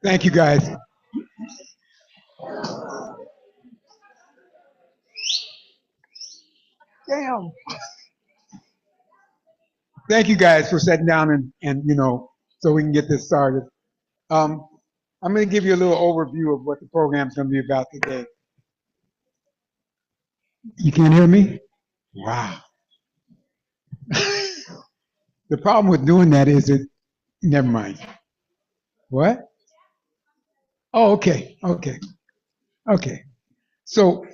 Thank you, guys. Damn. Thank you guys for sitting down and so we can get this started. Um, I'm going to give you a little overview of what the program's going to be about today. You can't hear me? Wow. The problem with doing that is never mind. What? Oh, okay. Okay. Okay. So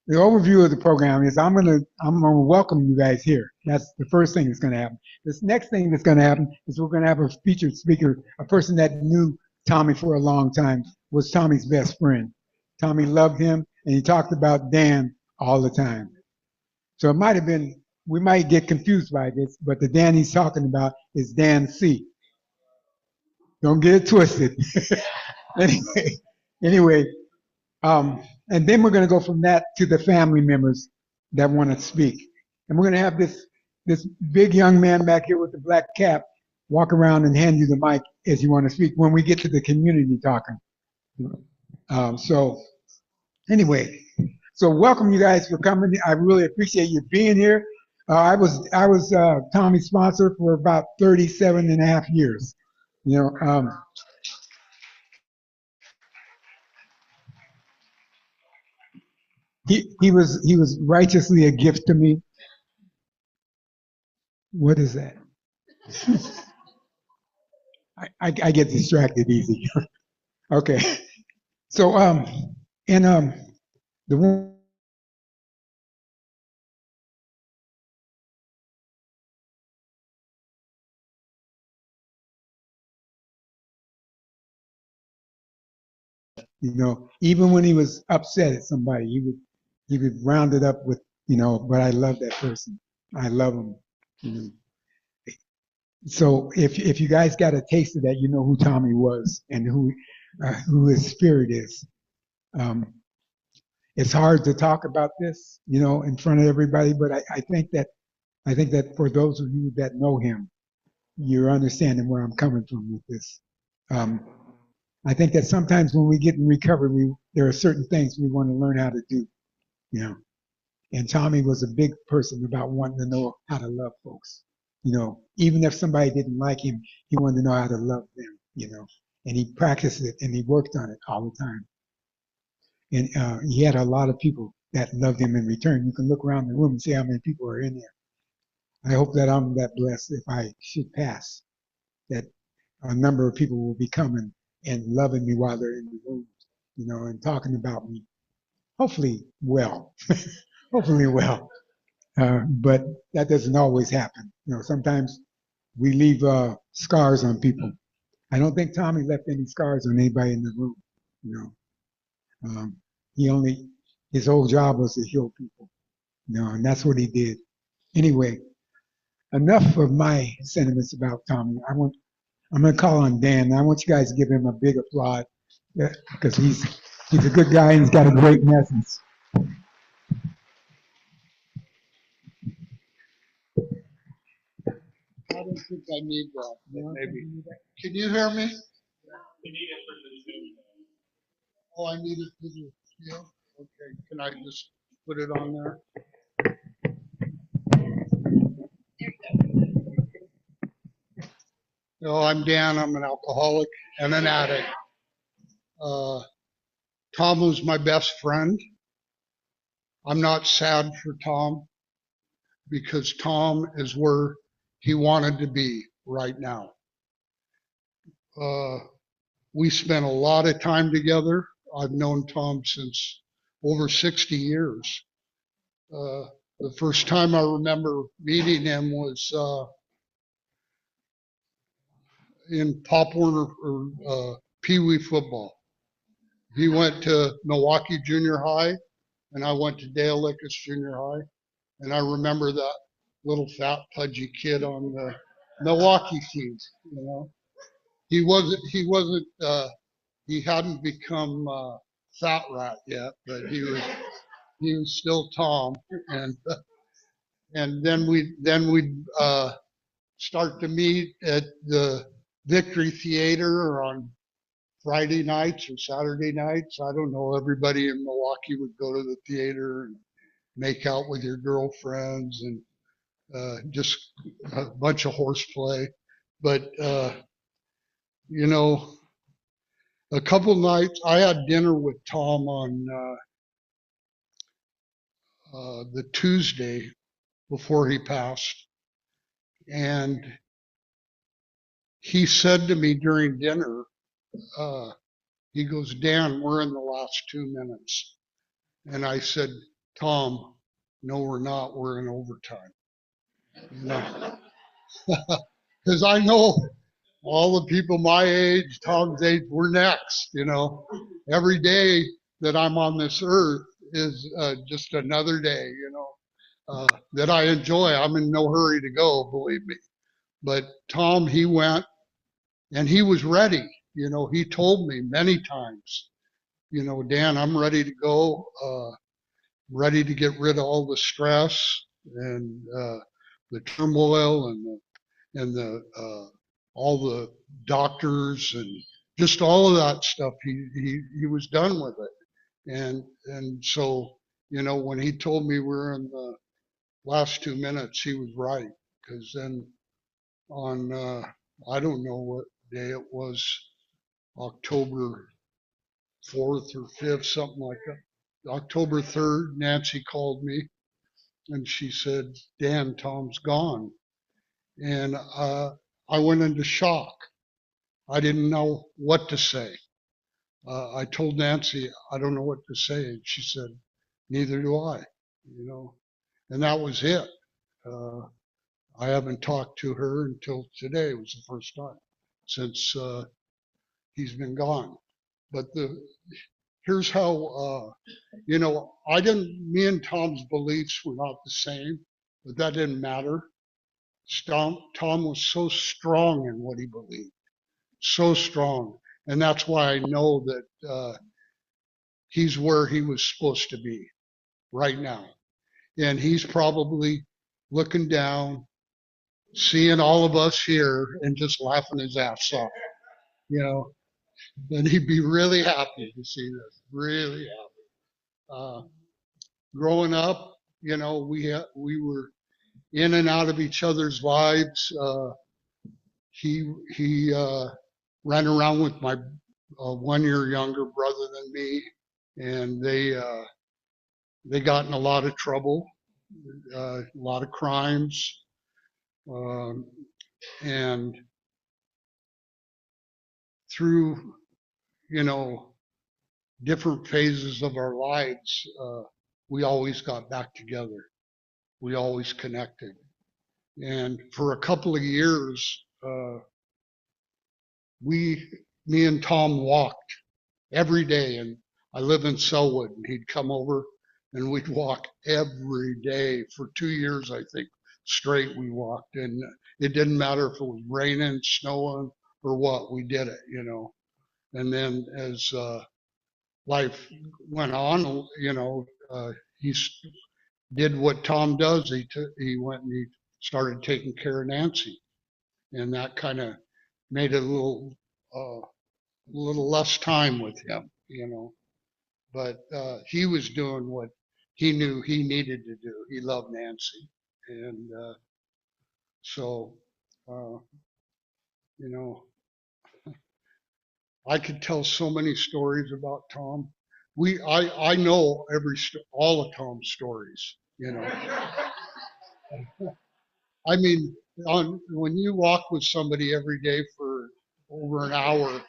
the overview of the program is I'm gonna welcome you guys here. That's the first thing that's gonna happen. This next thing that's gonna happen is we're gonna have a featured speaker, a person that knew Tommy for a long time, was Tommy's best friend. Tommy loved him, and he talked about Dan all the time. So it might have been we might get confused by this, but the Dan he's talking about is Dan C. Don't get it twisted. anyway, anyway, and then we're going to go from that to the family members that want to speak. And we're going to have this big young man back here with the black cap walk around and hand you the mic as you want to speak when we get to the community talking. So anyway, so welcome you guys for coming. I really appreciate you being here. I was Tommy's sponsor for about 37 and a half years. You know, he was righteously a gift to me. What is that? I get distracted easy. Okay. So and the one, even when he was upset at somebody, he would round it up with, but I love that person. I love him. You know. So if you guys got a taste of that, you know who Tommy was and who his spirit is. Um, it's hard to talk about this, in front of everybody, but I think that for those of you that know him, you're understanding where I'm coming from with this. Um, I think that sometimes when we get in recovery, there are certain things we want to learn how to do, you know. And Tommy was a big person about wanting to know how to love folks. Even if somebody didn't like him, he wanted to know how to love them. And he practiced it and he worked on it all the time. And he had a lot of people that loved him in return. You can look around the room and see how many people are in there. I hope that I'm that blessed if I should pass, that a number of people will be coming and loving me while they're in the room, and talking about me. Hopefully well. Hopefully well. But that doesn't always happen. Sometimes we leave scars on people. I don't think Tommy left any scars on anybody in the room. You know, he only his whole job was to heal people. And that's what he did. Anyway, enough of my sentiments about Tommy. I'm going to call on Dan. I want you guys to give him a big applause because he's a good guy and he's got a great message. I don't think I need that. Maybe. Can you hear me? Oh, I need it for the deal? Okay. Can I just put it on there? I'm Dan. I'm an alcoholic and an addict. Uh, Tom was my best friend. I'm not sad for Tom because Tom is where he wanted to be right now. We spent a lot of time together. I've known Tom since over 60 years. The first time I remember meeting him was in Pop Warner or Pee Wee football. He went to Milwaukee Junior High, and I went to Dale Lickus Junior High. And I remember that little fat pudgy kid on the Milwaukee team. He hadn't become Fat Rat yet, but he was still Tom. And and then we'd start to meet at the Victory Theater on Friday nights or Saturday nights. I don't know. Everybody in Milwaukee would go to the theater and make out with your girlfriends and just a bunch of horseplay. But you know, a couple nights I had dinner with Tom on the Tuesday before he passed, and he said to me during dinner, uh, he goes, Dan, we're in the last 2 minutes. And I said, Tom, no, we're not. We're in overtime. You know, because I know all the people my age, Tom's age, we're next. You know, every day that I'm on this earth is just another day. You know, that I enjoy. I'm in no hurry to go, believe me. But Tom, he went and he was ready. You know, he told me many times, you know, Dan, I'm ready to go. Ready to get rid of all the stress and the turmoil and the all the doctors and just all of that stuff. He was done with it, and so you know when he told me we were in the last 2 minutes, he was right because then on I don't know what day it was, October 4th or 5th, something like that. October 3rd, Nancy called me and she said, Dan, Tom's gone. And I went into shock. I didn't know what to say. I told Nancy, I don't know what to say. And she said, neither do I, you know, and that was it. Uh, I haven't talked to her until today. It was the first time since he's been gone. But here's how, you know, me and Tom's beliefs were not the same, but that didn't matter. Tom was so strong in what he believed, so strong. And that's why I know that he's where he was supposed to be right now. And he's probably looking down, seeing all of us here and just laughing his ass off, you know. And he'd be really happy to see this, really happy. Growing up, you know, we were in and out of each other's lives. He ran around with my 1 year younger brother than me, and they got in a lot of trouble, a lot of crimes, um, and through you know different phases of our lives, we always got back together. We always connected, and for a couple of years, me and Tom walked every day, and I live in Selwood, and he'd come over and we'd walk every day for 2 years, I think, straight. We walked, and it didn't matter if it was raining, snowing, or what, we did it, you know. And then as life went on, you know, he did what Tom does. He went and he started taking care of Nancy, and that kind of made it a little less time with him, you know. But he was doing what he knew he needed to do. He loved Nancy, and so uh, you know, I could tell so many stories about Tom. I know all of Tom's stories. You know, I mean, when you walk with somebody every day for over an hour,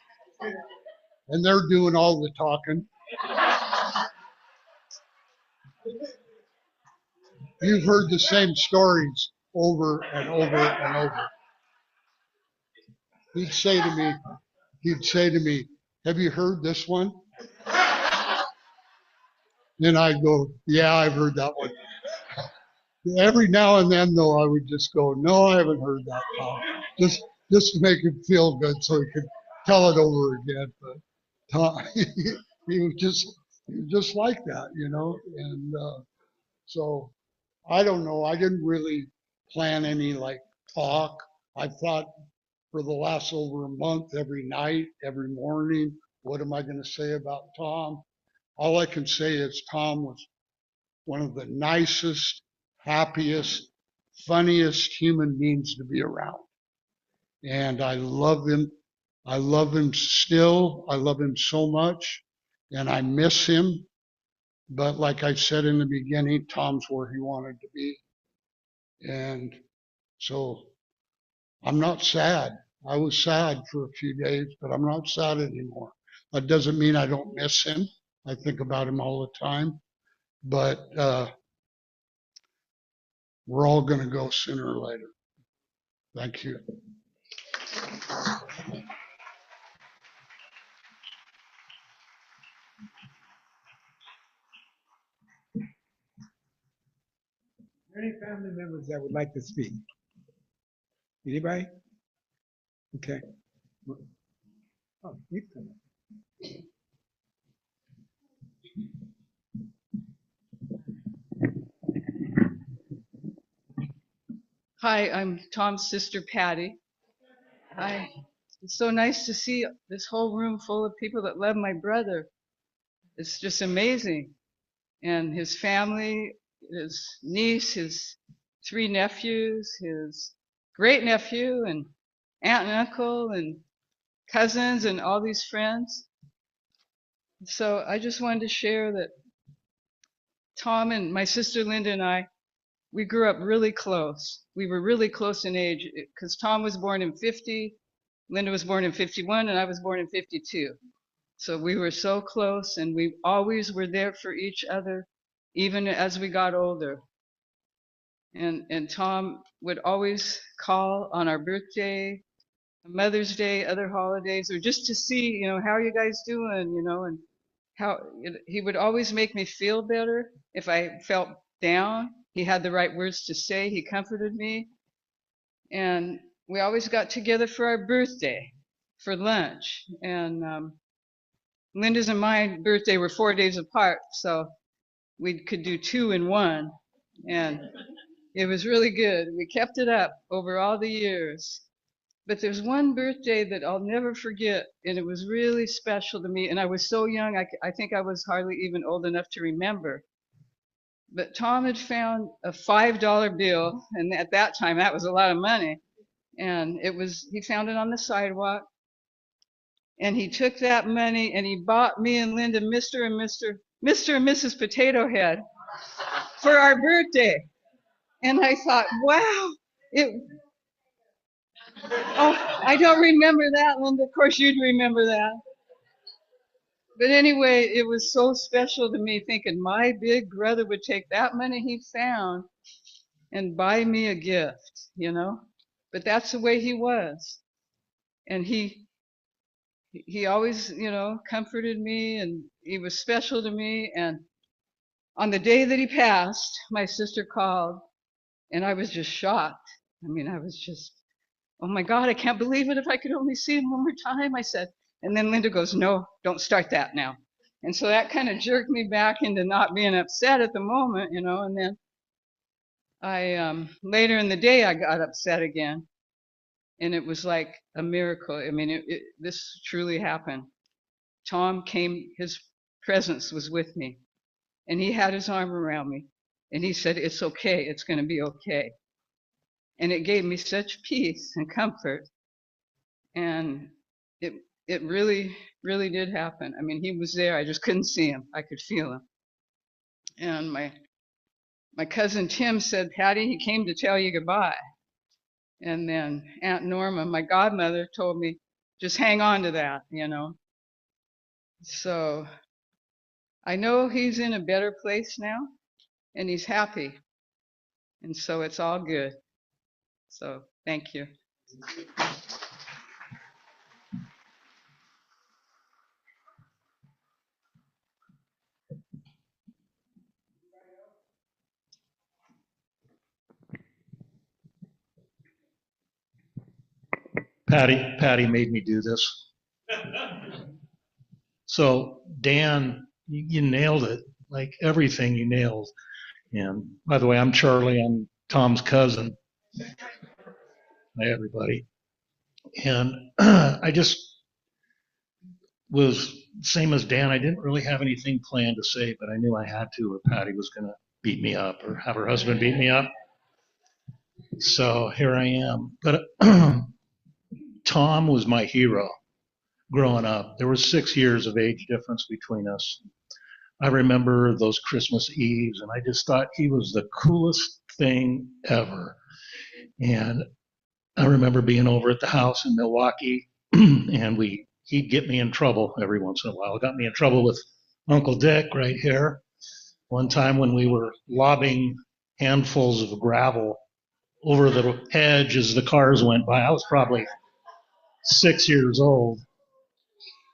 and they're doing all the talking, you've heard the same stories over and over and over. He'd say to me, he'd say to me, have you heard this one? And I'd go, yeah, I've heard that one. Every now and then, though, I would just go, no, I haven't heard that, Tom. Just to make him feel good so he could tell it over again. But Tom, he was just like that, you know. And so I don't know. I didn't really plan any like talk. I thought for the last over a month, every night, every morning, what am I going to say about Tom? All I can say is Tom was one of the nicest, happiest, funniest human beings to be around. And I love him. I love him still. I love him so much. And I miss him. But like I said in the beginning, Tom's where he wanted to be. And so I'm not sad. I was sad for a few days, but I'm not sad anymore. That doesn't mean I don't miss him. I think about him all the time. But we're all going to go sooner or later. Thank you. Are there any family members that would like to speak? Anybody? Okay. Oh, you come. Hi, I'm Tom's sister, Patty. Hi. It's so nice to see this whole room full of people that love my brother. It's just amazing. And his family, his niece, his 3 nephews, his great nephew, and aunt and uncle, and cousins, and all these friends. So I just wanted to share that Tom and my sister Linda and I, we grew up really close. We were really close in age because Tom was born in 50, Linda was born in 51, and I was born in 52. So we were so close, and we always were there for each other, even as we got older. And Tom would always call on our birthday, Mother's Day, other holidays, or just to see, how are you guys doing, and how he would always make me feel better if I felt down. He had the right words to say. He comforted me. And we always got together for our birthday, for lunch. And Linda's and my birthday were 4 days apart, so we could do 2 in 1. And it was really good. We kept it up over all the years. But there's one birthday that I'll never forget, and it was really special to me. And I was so young, I think I was hardly even old enough to remember. But Tom had found a $5 bill, and at that time, that was a lot of money. And he found it on the sidewalk. And he took that money and he bought me and Linda Mr. and Mrs. Potato Head for our birthday. And I thought, wow, I don't remember that, Linda. Of course you'd remember that. But anyway, it was so special to me thinking my big brother would take that money he found and buy me a gift, But that's the way he was. And he always, comforted me, and he was special to me. And on the day that he passed, my sister called, and I was just shocked. I was just, oh my God, I can't believe it. If I could only see him one more time, I said. And then Linda goes, no, don't start that now. And so that kind of jerked me back into not being upset at the moment, and then later in the day, I got upset again. And it was like a miracle. This truly happened. Tom came, his presence was with me, and he had his arm around me, and he said, it's okay, it's going to be okay. And it gave me such peace and comfort. And it really, really did happen. He was there. I just couldn't see him. I could feel him. And my cousin Tim said, Patty, he came to tell you goodbye. And then Aunt Norma, my godmother, told me, just hang on to that, So I know he's in a better place now, and he's happy. And so it's all good. So thank you. Patty made me do this. So Dan, you nailed it. Like everything you nailed. And by the way, I'm Charlie. I'm Tom's cousin. Hi, everybody. And I just was same as Dan. I didn't really have anything planned to say, but I knew I had to, or Patty was going to beat me up, or have her husband beat me up. So here I am. But Tom was my hero growing up. There was 6 years of age difference between us. I remember those Christmas Eves, and I just thought he was the coolest thing ever. And I remember being over at the house in Milwaukee, and he'd get me in trouble every once in a while. Got me in trouble with Uncle Dick right here. One time when we were lobbing handfuls of gravel over the hedge as the cars went by. I was probably 6 years old.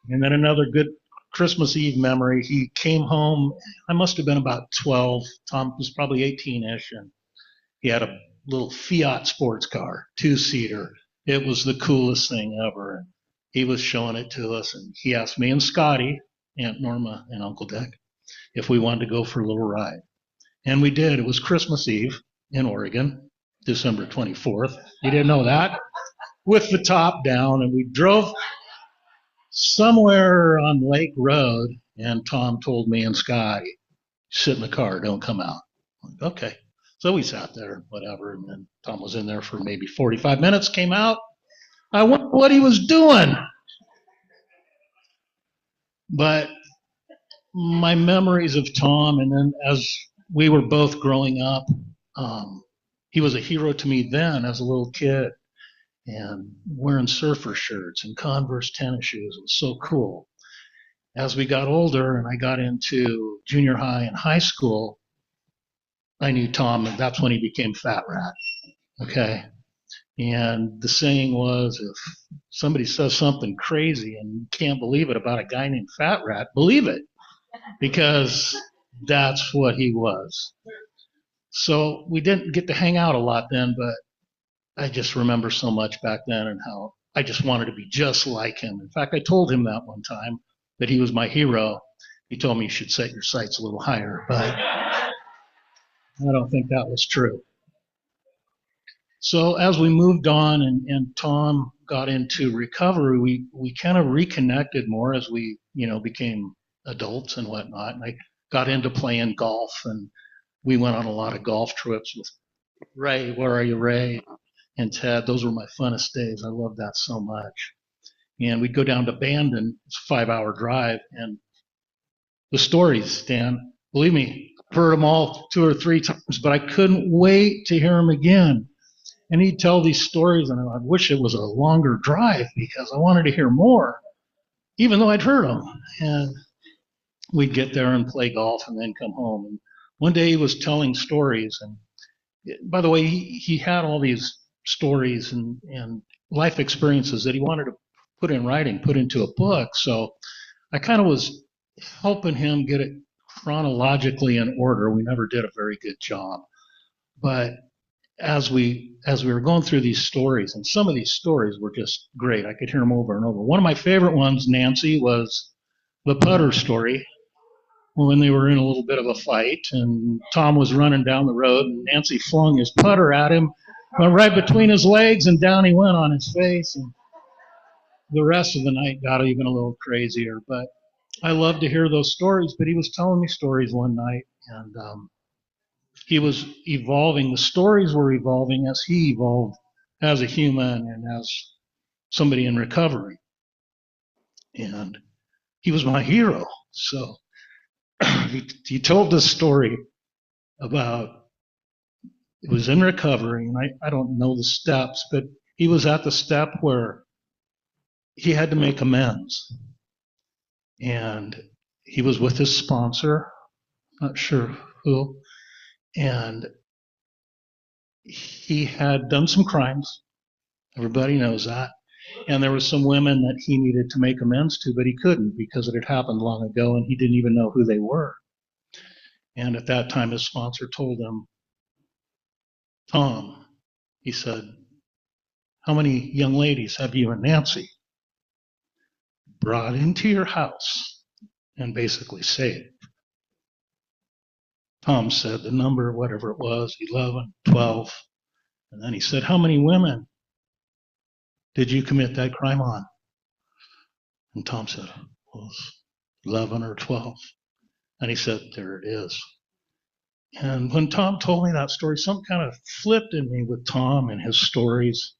And then another good Christmas Eve memory, he came home. I must have been about 12. Tom was probably 18-ish, and he had a little Fiat sports car, 2-seater. It was the coolest thing ever. And he was showing it to us, and he asked me and Scotty, Aunt Norma, and Uncle Dick if we wanted to go for a little ride. And we did. It was Christmas Eve in Oregon, December 24th. You didn't know that? With the top down, and we drove somewhere on Lake Road, and Tom told me and Scotty, sit in the car, don't come out. I'm like, okay. So we sat there, whatever, and then Tom was in there for maybe 45 minutes, came out. I wondered what he was doing. But my memories of Tom, and then as we were both growing up, he was a hero to me then as a little kid, and wearing surfer shirts and Converse tennis shoes. It was so cool. As we got older and I got into junior high and high school, I knew Tom, and that's when he became Fat Rat. Okay. And the saying was, if somebody says something crazy and you can't believe it about a guy named Fat Rat, believe it, because that's what he was. So we didn't get to hang out a lot then, but I just remember so much back then and how I just wanted to be just like him. In fact, I told him that one time, that he was my hero. He told me you should set your sights a little higher, but I don't think that was true. So as we moved on and Tom got into recovery, we kind of reconnected more as we, became adults and whatnot. And I got into playing golf, and we went on a lot of golf trips with Ray. Where are you, Ray? And Ted. Those were my funnest days. I loved that so much. And we'd go down to Bandon. It's a 5-hour drive. And the stories, Dan, believe me, I've heard them all 2 or 3 times, but I couldn't wait to hear them again. And he'd tell these stories, and I wish it was a longer drive because I wanted to hear more, even though I'd heard them. And we'd get there and play golf and then come home. And one day he was telling stories. And by the way, he had all these stories and life experiences that he wanted to put in writing, put into a book. So I kind of was helping him get it chronologically in order. We never did a very good job. But as we were going through these stories, and some of these stories were just great. I could hear them over and over. One of my favorite ones, Nancy, was the putter story, when they were in a little bit of a fight, and Tom was running down the road, and Nancy flung his putter at him, went right between his legs, and down he went on his face. And the rest of the night got even a little crazier. But I love to hear those stories. But he was telling me stories one night, and he was evolving. The stories were evolving as he evolved as a human and as somebody in recovery. And he was my hero. So he told this story about, it was in recovery, and I don't know the steps, but he was at the step where he had to make amends. And he was with his sponsor, not sure who, and he had done some crimes. Everybody knows that. And there were some women that he needed to make amends to, but he couldn't because it had happened long ago and he didn't even know who they were. And at that time, his sponsor told him, Tom, he said, how many young ladies have you and Nancy brought into your house and basically saved? Tom said the number, whatever it was, 11, 12. And then he said, how many women did you commit that crime on? And Tom said, well, it's 11 or 12. And he said, there it is. And when Tom told me that story, something kind of flipped in me with Tom and his stories.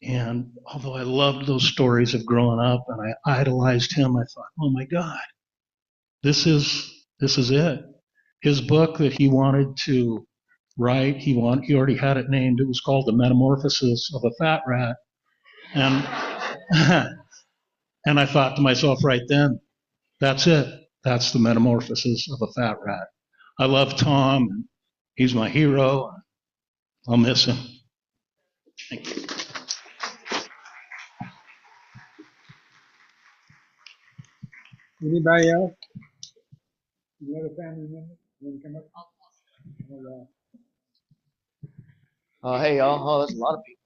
And although I loved those stories of growing up and I idolized him, I thought, oh my God, this is it. His book that he wanted to write, he already had it named. It was called The Metamorphosis of a Fat Rat. And and I thought to myself right then, that's it. That's the metamorphosis of a fat rat. I love Tom. He's my hero. I'll miss him. Thank you. Anybody else? Another family member? Want to come up? Hey y'all. Oh, there's a lot of people.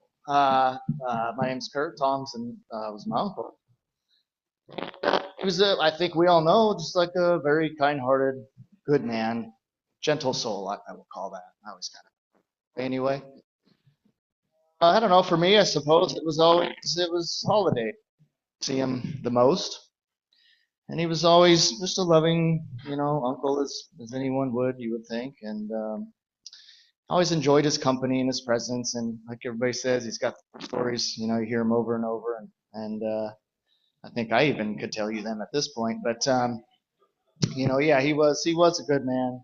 My name's Kurt. Thompson was my uncle. He was, I think we all know, just like a very kind-hearted, good man, gentle soul. I would call that. I was kind of. Anyway, I don't know. For me, I suppose it was holiday. See him the most, and he was always just a loving, uncle as anyone would, you would think, and. I always enjoyed his company and his presence, and like everybody says, he's got stories. You hear him over and over, and I think I even could tell you them at this point. But yeah, he was a good man.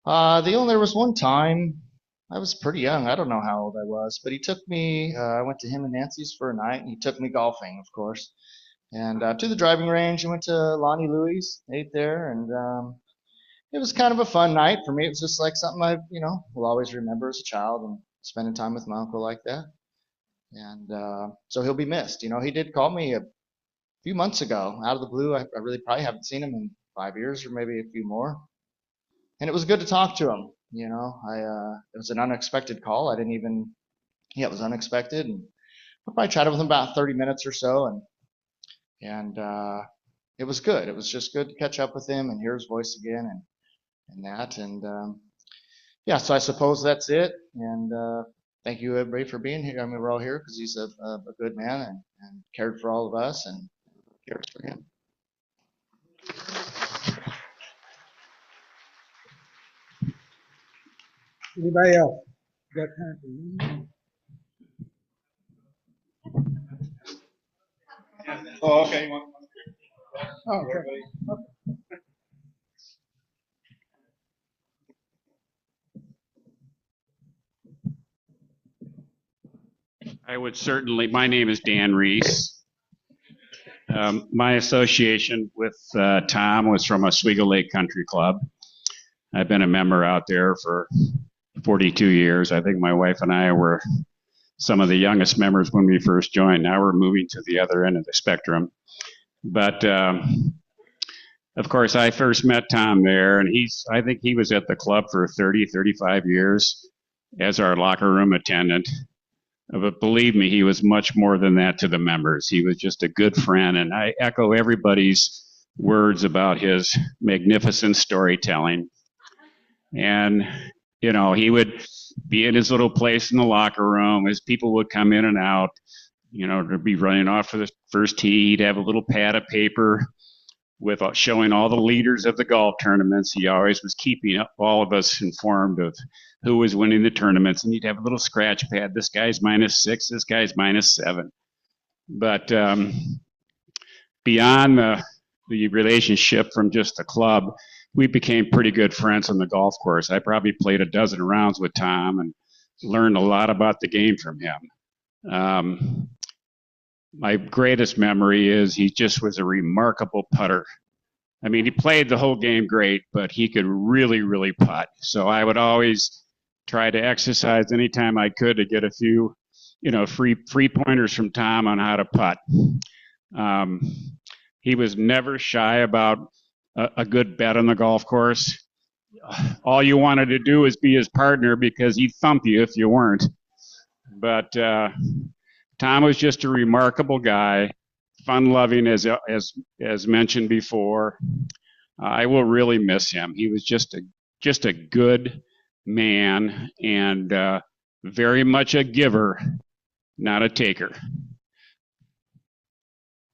There was one time I was pretty young. I don't know how old I was, but he took me. I went to him and Nancy's for a night, and he took me golfing, of course, and to the driving range. I went to Lonnie Louie's, ate there, and it was kind of a fun night for me. It was just like something I, will always remember as a child and spending time with my uncle like that. And so he'll be missed. He did call me a few months ago out of the blue. I really probably haven't seen him in 5 years or maybe a few more. And it was good to talk to him. It was an unexpected call. It was unexpected. And I probably chatted with him about 30 minutes or so. And it was good. It was just good to catch up with him and hear his voice again and that. And yeah, so I suppose that's it. And thank you, everybody, for being here. I mean, we're all here because he's a good man and cared for all of us and cares for him. Anybody else? Got time for you? Oh, okay. Oh, okay. I would certainly. My name is Dan Reese. My association with Tom was from Oswego Lake Country Club. I've been a member out there for 42 years. I think my wife and I were some of the youngest members when we first joined. Now we're moving to the other end of the spectrum. But of course, I first met Tom there, and I think he was at the club for 30, 35 years as our locker room attendant. But believe me, he was much more than that to the members. He was just a good friend, and I echo everybody's words about his magnificent storytelling. And, he would be in his little place in the locker room as people would come in and out, to be running off for the first tee. He'd have a little pad of paper with showing all the leaders of the golf tournaments. He always was keeping all of us informed of who was winning the tournaments, and he'd have a little scratch pad. This guy's -6, this guy's -7. But beyond the relationship from just the club, we became pretty good friends on the golf course. I probably played a dozen rounds with Tom and learned a lot about the game from him. My greatest memory is he just was a remarkable putter. I mean, he played the whole game great, but he could really, really putt. So I would always try to exercise anytime I could to get a few, free pointers from Tom on how to putt. He was never shy about a good bet on the golf course. All you wanted to do was be his partner because he'd thump you if you weren't. But Tom was just a remarkable guy, fun-loving as mentioned before. I will really miss him. He was just just a good man and very much a giver, not a taker.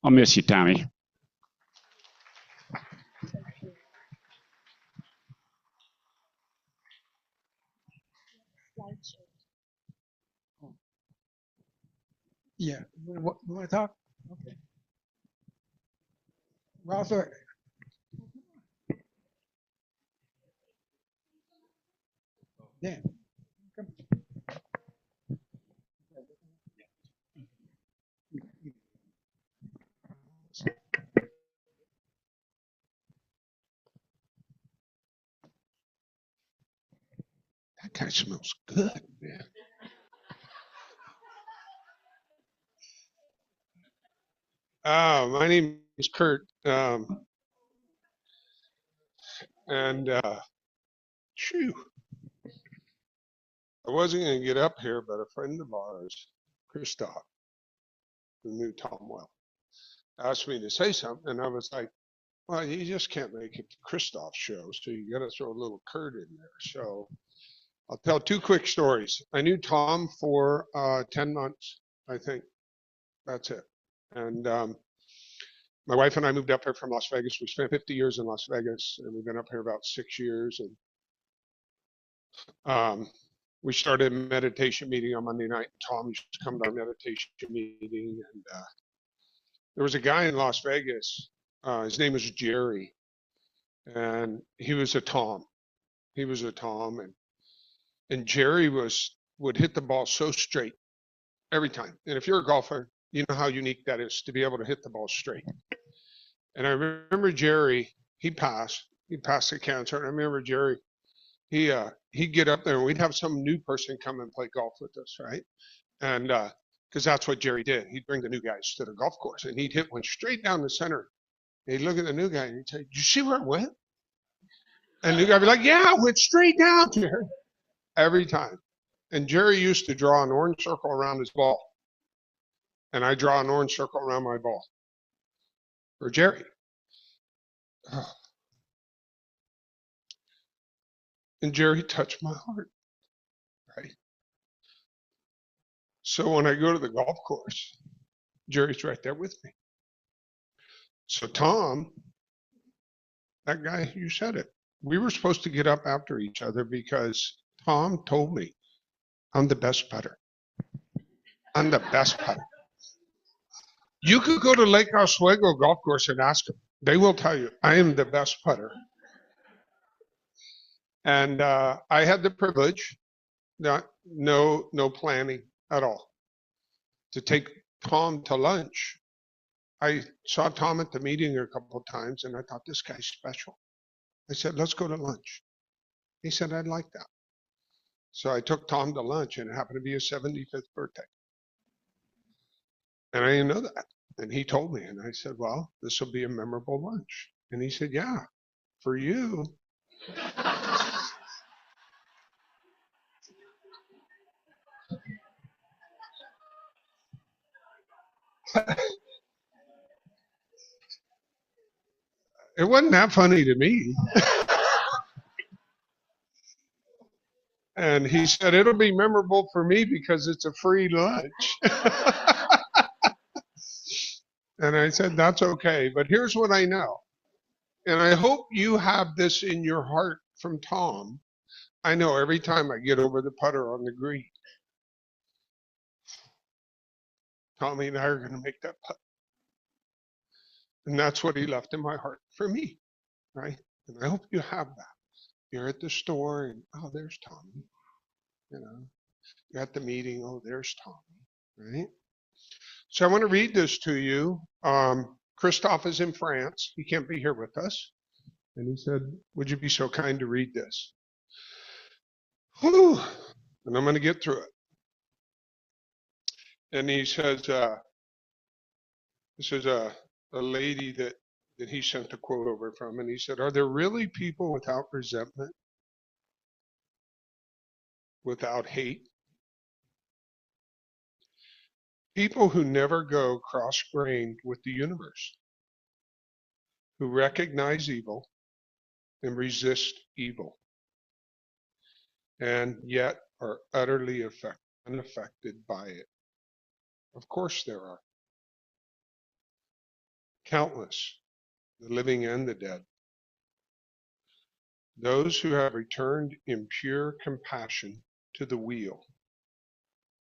I'll miss you, Tommy. Yeah. You want to talk? Okay. We're also, Dan, come. That guy smells good, man. My name is Kurt, and shoo, I wasn't going to get up here, but a friend of ours, Christoph, who knew Tom well, asked me to say something, and I was like, well, you just can't make it to Christoph's show, so you got to throw a little Kurt in there. So I'll tell two quick stories. I knew Tom for 10 months, I think. That's it. And my wife and I moved up here from Las Vegas. We spent 50 years in Las Vegas, and we've been up here about 6 years. And we started a meditation meeting on Monday night. Tom used to come to our meditation meeting, and there was a guy in Las Vegas. His name was Jerry, and he was a Tom. He was a Tom, and Jerry would hit the ball so straight every time. And if you're a golfer, you know how unique that is to be able to hit the ball straight. And I remember Jerry, he passed the cancer. And I remember Jerry, he'd get up there and we'd have some new person come and play golf with us, right? And because that's what Jerry did. He'd bring the new guys to the golf course and he'd hit one straight down the center. And he'd look at the new guy and he'd say, "Did you see where it went?" And the new guy would be like, "Yeah, it went straight down there." Every time. And Jerry used to draw an orange circle around his ball. And I draw an orange circle around my ball. For Jerry. Oh. And Jerry touched my heart, right? So when I go to the golf course, Jerry's right there with me. So Tom, that guy, you said it. We were supposed to get up after each other because Tom told me I'm the best putter. I'm the best putter. You could go to Lake Oswego golf course and ask them. They will tell you I am the best putter. And I had the privilege, no planning at all, to take Tom to lunch. I saw Tom at the meeting a couple of times, and I thought, this guy's special. I said, let's go to lunch. He said, I'd like that. So I took Tom to lunch, and it happened to be his 75th birthday. And I didn't know that. And he told me, and I said, well, this will be a memorable lunch. And he said, yeah, for you. It wasn't that funny to me. And he said, it'll be memorable for me because it's a free lunch. And I said, that's okay. But here's what I know. And I hope you have this in your heart from Tom. I know every time I get over the putter on the green, Tommy and I are going to make that putt. And that's what he left in my heart for me, right? And I hope you have that. You're at the store and, oh, there's Tommy. You know, you're at the meeting, oh, there's Tommy, right? So I want to read this to you. Christoph is in France. He can't be here with us. And he said, would you be so kind to read this? Whew. And I'm going to get through it. And he says, this is a lady that he sent a quote over from. And he said, are there really people without resentment? Without hate? People who never go cross-grained with the universe, who recognize evil and resist evil. and yet are utterly unaffected by it. Of course there are. Countless, the living and the dead. Those who have returned in pure compassion to the wheel.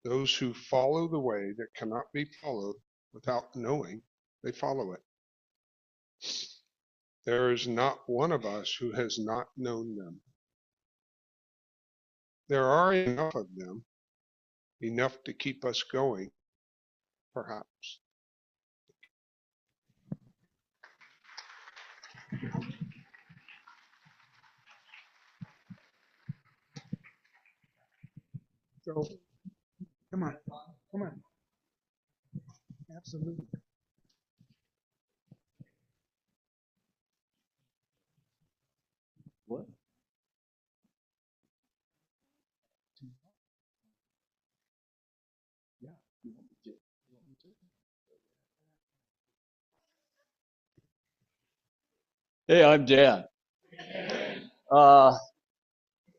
Those who follow the way that cannot be followed without knowing they follow it. There is not one of us who has not known them. There are enough of them, enough to keep us going, perhaps. So, come on. Absolutely. What? Yeah. Hey, I'm Dan.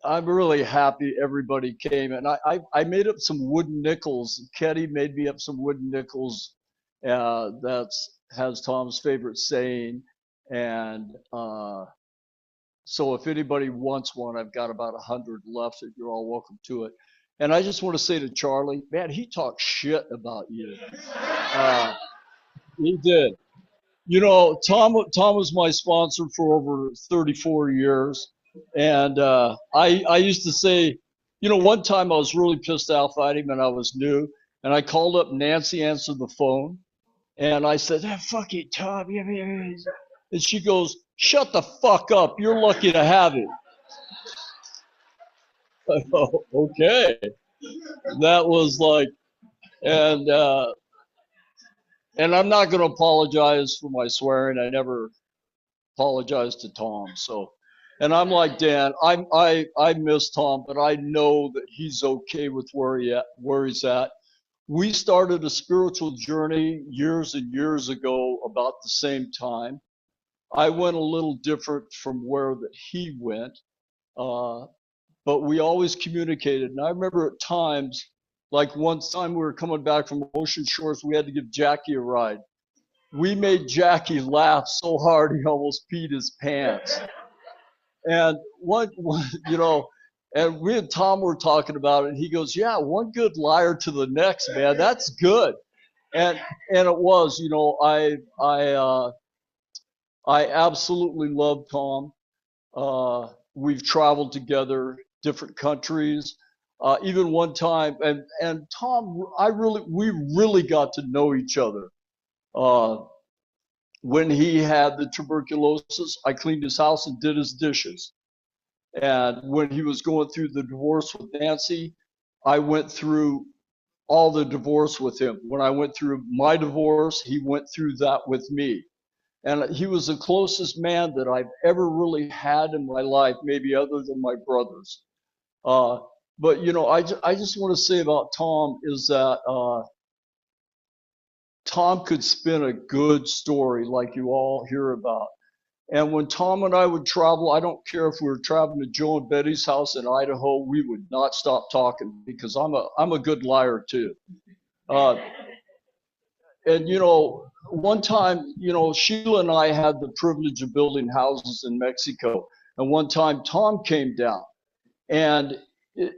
I'm really happy everybody came, and I made up some wooden nickels. Ketty made me up some wooden nickels. That's has Tom's favorite saying, and so if anybody wants one, I've got about 100 left. That you're all welcome to it. And I just want to say to Charlie, man, he talked shit about you. He did. You know, Tom was my sponsor for over 34 years. And I used to say, you know, one time I was really pissed off at him and I was new. And I called up Nancy, answered the phone. And I said, ah, fuck it, Tom. And she goes, shut the fuck up. You're lucky to have it. I go, okay. That was like, and I'm not going to apologize for my swearing. I never apologized to Tom. So, and I'm like Dan. I miss Tom, but I know that he's okay with where he's at. We started a spiritual journey years and years ago, about the same time. I went a little different from where that he went, but we always communicated. And I remember at times, like one time we were coming back from Ocean Shores, we had to give Jackie a ride. We made Jackie laugh so hard he almost peed his pants. And you know, and we and Tom were talking about it, and he goes, yeah, one good liar to the next, man. That's good. And it was, you know, I absolutely love Tom. We've traveled together, different countries. Even one time, and Tom, we really got to know each other. When he had the tuberculosis, I cleaned his house and did his dishes. And when he was going through the divorce with Nancy, I went through all the divorce with him. When I went through my divorce, he went through that with me. And he was the closest man that I've ever really had in my life, maybe other than my brothers. But, you know, I just want to say about Tom is that Tom could spin a good story like you all hear about. And when Tom and I would travel, I don't care if we were traveling to Joe and Betty's house in Idaho, we would not stop talking because I'm a good liar too. And you know, one time, you know, Sheila and I had the privilege of building houses in Mexico. And one time Tom came down, and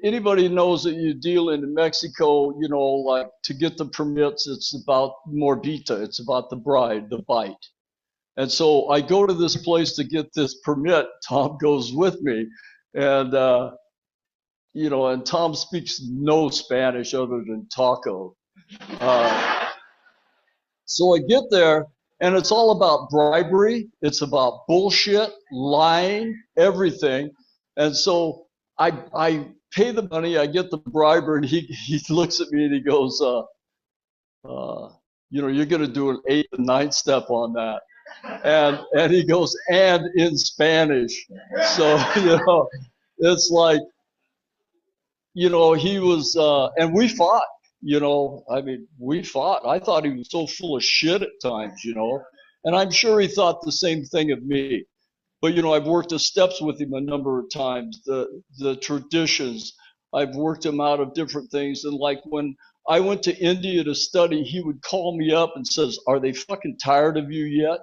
anybody knows that you deal in Mexico, you know, like to get the permits, it's about mordita, it's about the bride, the bite. And so I go to this place to get this permit. Tom goes with me, and you know, and Tom speaks no Spanish other than taco. So I get there, and it's all about bribery. It's about bullshit, lying, everything. And so I pay the money, I get the briber, and he looks at me and he goes, you know, you're going to do an 8th and 9th step on that. And he goes, and in Spanish. So, you know, it's like, you know, he was, and we fought, you know, I mean, we fought. I thought he was so full of shit at times, you know, and I'm sure he thought the same thing of me. But I've worked the steps with him a number of times, the traditions. I've worked him out of different things. And like when I went to India to study, he would call me up and says, "Are they fucking tired of you yet?"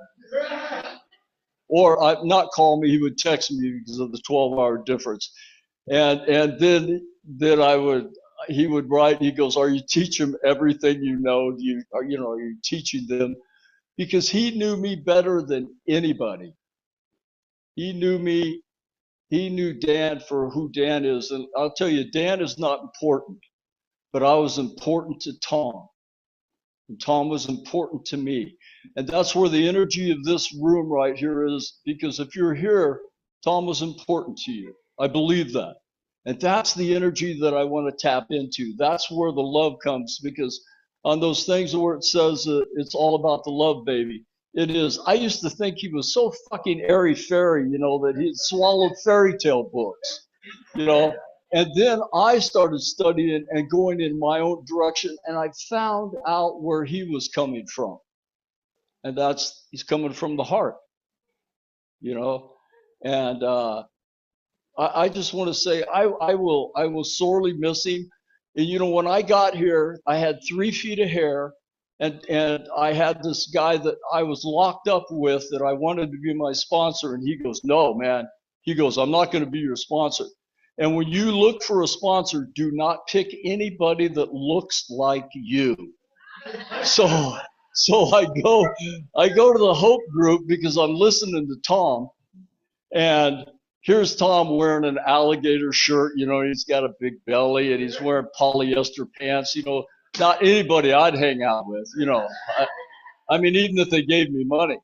Or not call me, he would text me because of the 12-hour difference. And then he would write, he goes, "Are you teaching them everything you know? Are you teaching them?" Because he knew me better than anybody. He knew me. He knew Dan for who Dan is. And I'll tell you, Dan is not important, but I was important to Tom. And Tom was important to me. And that's where the energy of this room right here is, because if you're here, Tom was important to you. I believe that. And that's the energy that I want to tap into. That's where the love comes, because on those things where it says it's all about the love, baby, it is. I used to think he was so fucking airy fairy, that he'd swallowed fairy tale books, you know. And then I started studying and going in my own direction, and I found out where he was coming from. And he's coming from the heart, you know. And I just want to say I will sorely miss him. And when I got here, I had 3 feet of hair, and I had this guy that I was locked up with that I wanted to be my sponsor, and he goes, "No, man." He goes, "I'm not going to be your sponsor." And when you look for a sponsor, do not pick anybody that looks like you. So I go to the Hope group because I'm listening to Tom, and here's Tom wearing an alligator shirt. He's got a big belly, and he's wearing polyester pants. Not anybody I'd hang out with. I mean, even if they gave me money.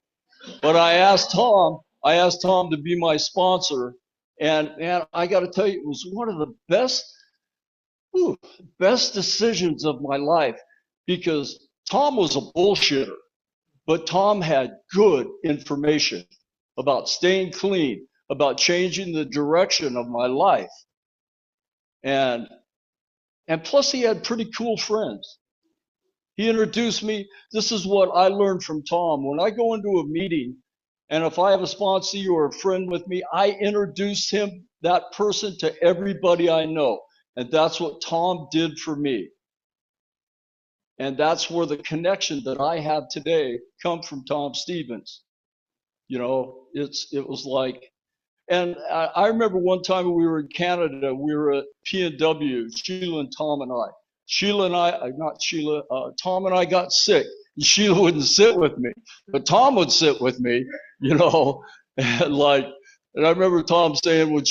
But I asked Tom to be my sponsor, and man, I got to tell you, it was one of the best decisions of my life, because Tom was a bullshitter, but Tom had good information about staying clean, about changing the direction of my life. And plus he had pretty cool friends. He introduced me. This is what I learned from Tom. When I go into a meeting, and if I have a sponsee or a friend with me, I introduce that person to everybody I know. And that's what Tom did for me. And that's where the connection that I have today come from Tom Stevens. It was like, and I remember one time we were in Canada, we were at P&W, Sheila and Tom and I. Tom and I got sick. And Sheila wouldn't sit with me, but Tom would sit with me, and I remember Tom saying, when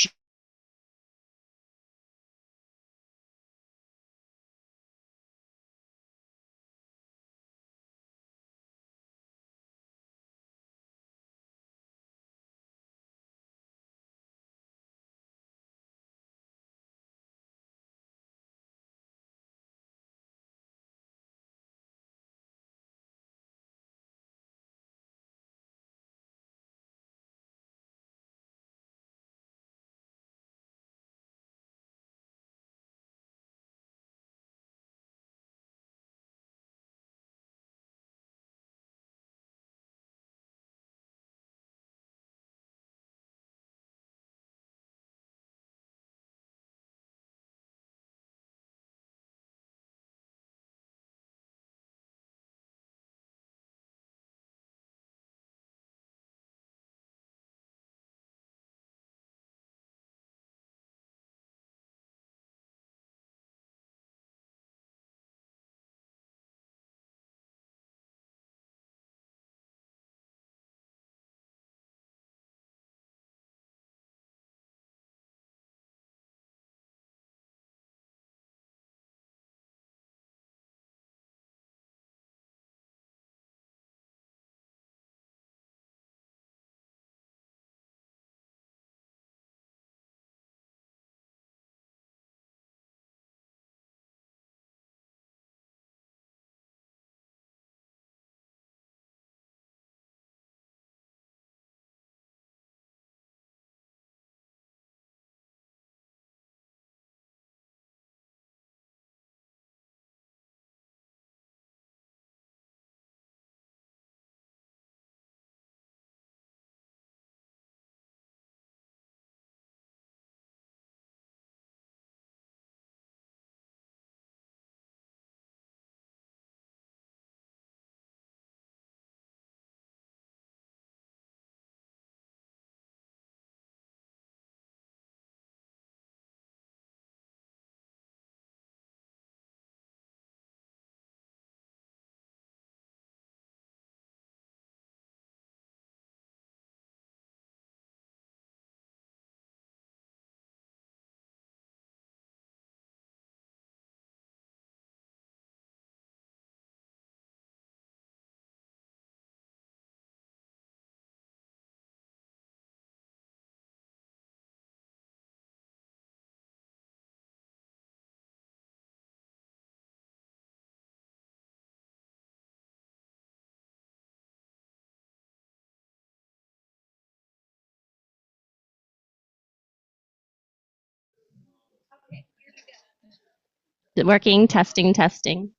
Working, testing, testing.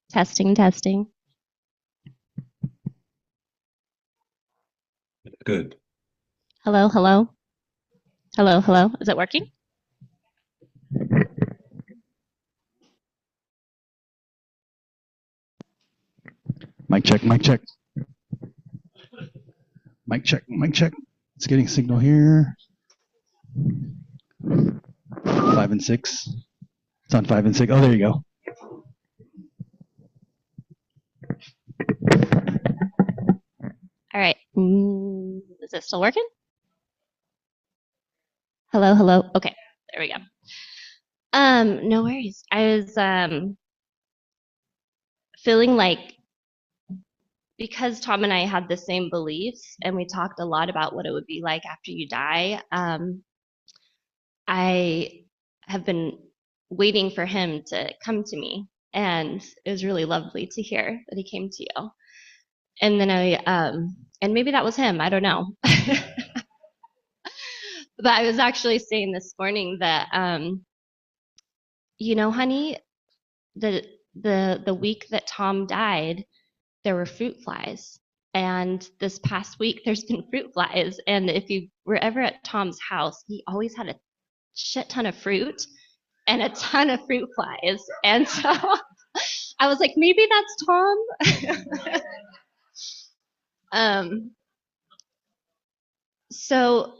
Testing, testing. Good. Hello, hello. Hello, hello. Is it working? Mic check, mic check. Mic check, mic check. It's getting signal here. 5 and 6. It's on 5 and 6. Oh, there you go. All right. Is it still working? Hello, hello. Okay, there we go. No worries. I was feeling like because Tom and I had the same beliefs and we talked a lot about what it would be like after you die, I have been waiting for him to come to me, and it was really lovely to hear that he came to you. And then and maybe that was him, I don't know. But I was actually saying this morning that, you know, honey, the week that Tom died, there were fruit flies. And this past week, there's been fruit flies. And if you were ever at Tom's house, he always had a shit ton of fruit and a ton of fruit flies. And so I was like, maybe that's Tom. So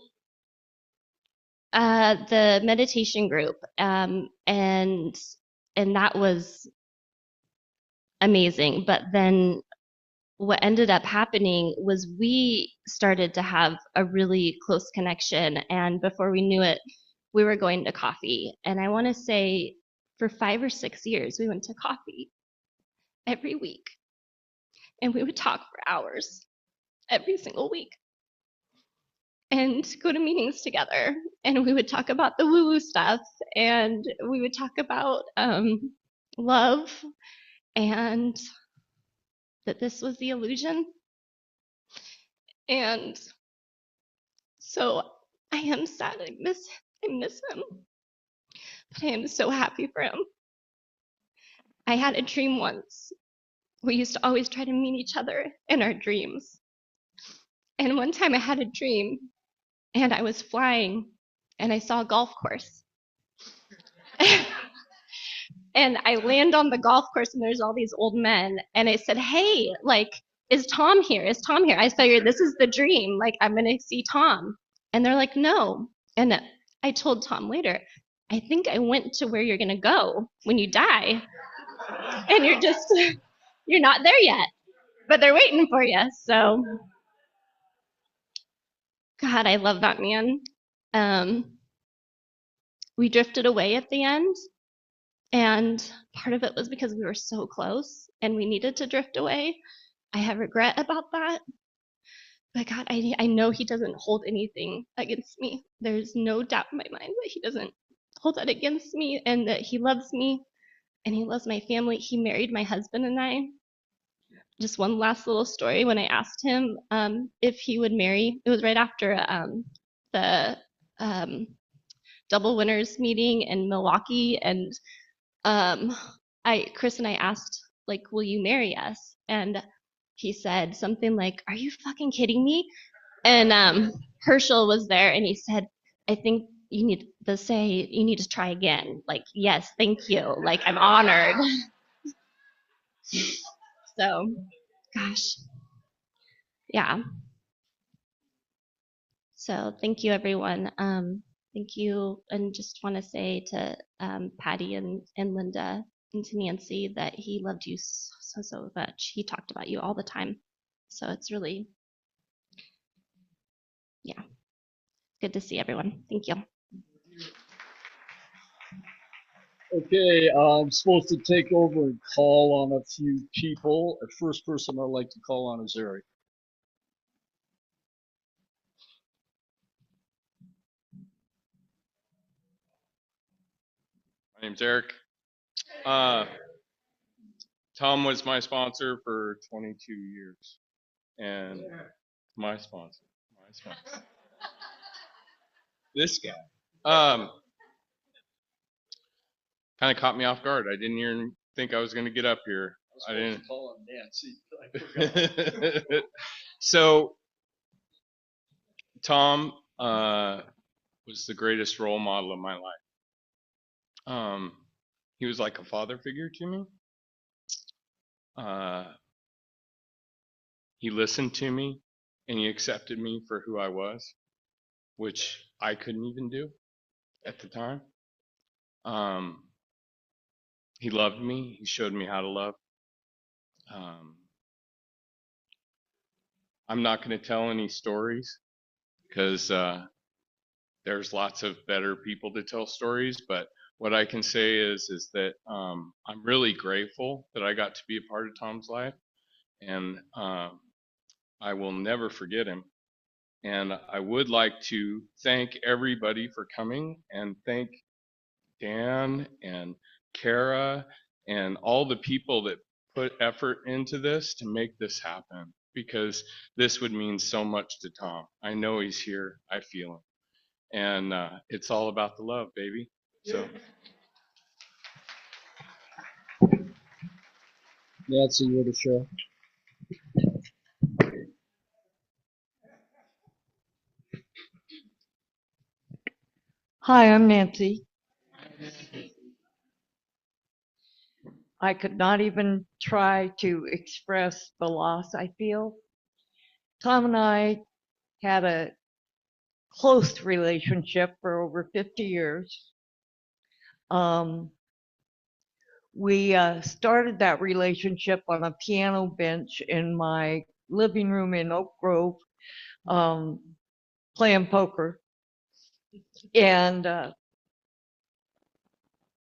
the meditation group, and that was amazing. But then what ended up happening was we started to have a really close connection, and before we knew it, we were going to coffee. And I want to say for 5 or 6 years, we went to coffee every week, and we would talk for hours every single week and go to meetings together, and we would talk about the woo-woo stuff, and we would talk about love, and that this was the illusion. And so I am sad. I miss him, but I am so happy for him. I had a dream once. We used to always try to meet each other in our dreams. And one time I had a dream and I was flying and I saw a golf course. And I land on the golf course and there's all these old men. And I said, hey, like, is Tom here? Is Tom here? I figured this is the dream. Like, I'm going to see Tom. And they're like, no. And I told Tom later, I think I went to where you're going to go when you die. And you're not there yet, but they're waiting for you. So, God, I love that man. We drifted away at the end. And part of it was because we were so close and we needed to drift away. I have regret about that. But God, I know he doesn't hold anything against me. There's no doubt in my mind that he doesn't hold that against me and that he loves me and he loves my family. He married my husband and I. Just one last little story. When I asked him if he would marry, it was right after the double winners meeting in Milwaukee, and Chris and I asked, like, will you marry us? And he said something like, are you fucking kidding me? And Herschel was there and he said, I think you need to try again. Like, yes, thank you. Like, I'm honored. So, gosh. Yeah. So thank you, everyone. Thank you. And just want to say to Patty and Linda and to Nancy that he loved you so much. He talked about you all the time. So it's really, yeah, good to see everyone. Thank you. Okay, I'm supposed to take over and call on a few people. The first person I'd like to call on is Eric. My name's Eric. Tom was my sponsor for 22 years, and my sponsor. This guy. kind of caught me off guard. I didn't even think I was going to get up here. I didn't. Call him Nancy. I forgot. So Tom was the greatest role model of my life. He was like a father figure to me. He listened to me and he accepted me for who I was, which I couldn't even do at the time. He loved me. He showed me how to love. I'm not going to tell any stories because there's lots of better people to tell stories. But what I can say is that I'm really grateful that I got to be a part of Tom's life, and I will never forget him. And I would like to thank everybody for coming and thank Dan and Kara and all the people that put effort into this to make this happen, because this would mean so much to Tom. I know he's here. I feel him. And it's all about the love, baby. So Nancy with a show. Hi, I'm Nancy. I could not even try to express the loss I feel. Tom and I had a close relationship for over 50 years. We started that relationship on a piano bench in my living room in Oak Grove, playing poker. And,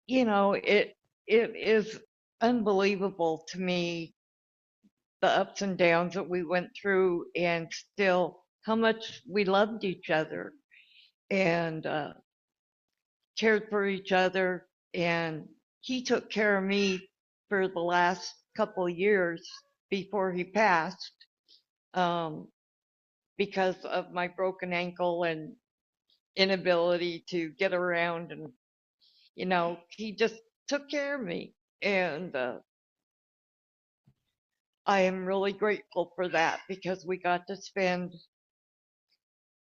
you know, it is unbelievable to me, the ups and downs that we went through, and still how much we loved each other and cared for each other. And he took care of me for the last couple of years before he passed, because of my broken ankle and inability to get around. And, you know, he just took care of me. And I am really grateful for that, because we got to spend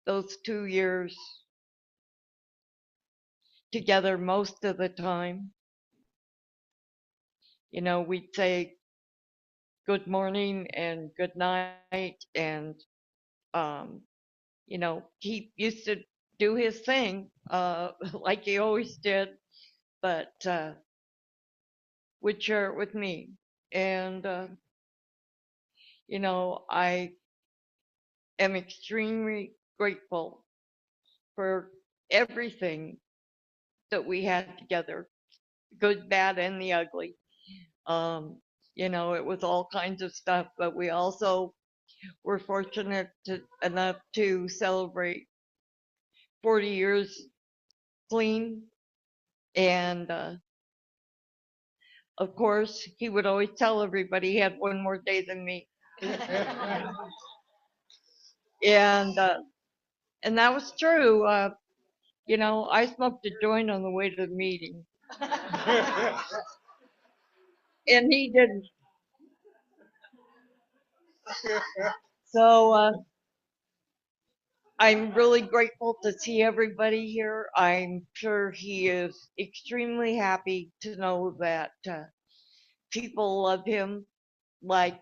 those 2 years together most of the time. You know, we'd say good morning and good night. And, you know, he used to do his thing, like he always did, but would share it with me. And, you know, I am extremely grateful for everything that we had together, good, bad, and the ugly. You know, it was all kinds of stuff, but we also were fortunate enough to celebrate 40 years clean. And of course, he would always tell everybody he had one more day than me. And that was true. You know, I smoked a joint on the way to the meeting, and he didn't. So I'm really grateful to see everybody here. I'm sure he is extremely happy to know that people love him like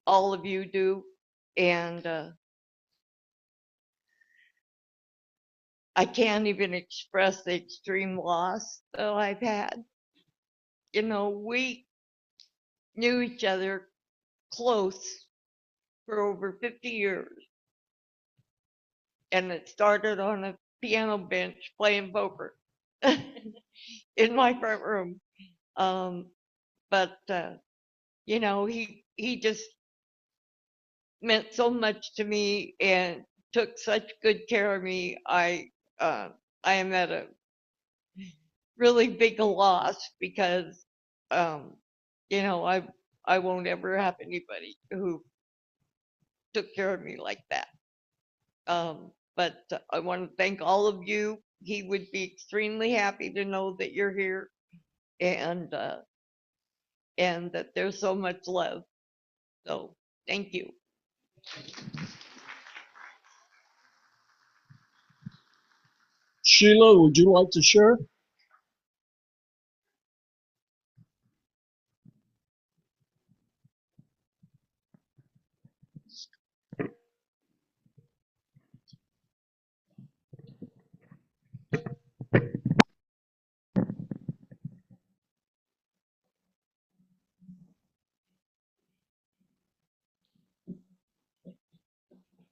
all of you do. And I can't even express the extreme loss that I've had. You know, we knew each other close for over 50 years. And it started on a piano bench playing poker in my front room. But you know, he just meant so much to me and took such good care of me. I am at a really big loss, because you know, I won't ever have anybody who took care of me like that. But I want to thank all of you. He would be extremely happy to know that you're here. and that there's so much love. So thank you. Sheila, would you like to share?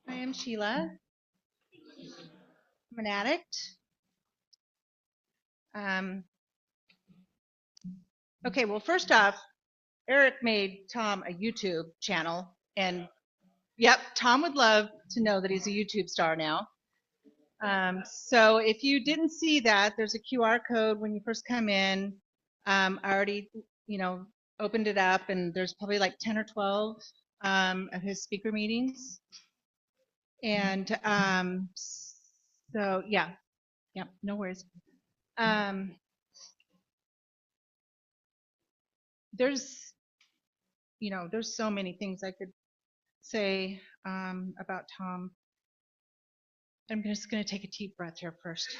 Hi, I'm Sheila. I'm an addict. Okay, well, first off, Eric made Tom a YouTube channel, and yep, Tom would love to know that he's a YouTube star now. So if you didn't see that, there's a QR code when you first come in. I already, opened it up, and there's probably like 10 or 12 of his speaker meetings. And so, yeah, no worries. There's so many things I could say about Tom. I'm just going to take a deep breath here first.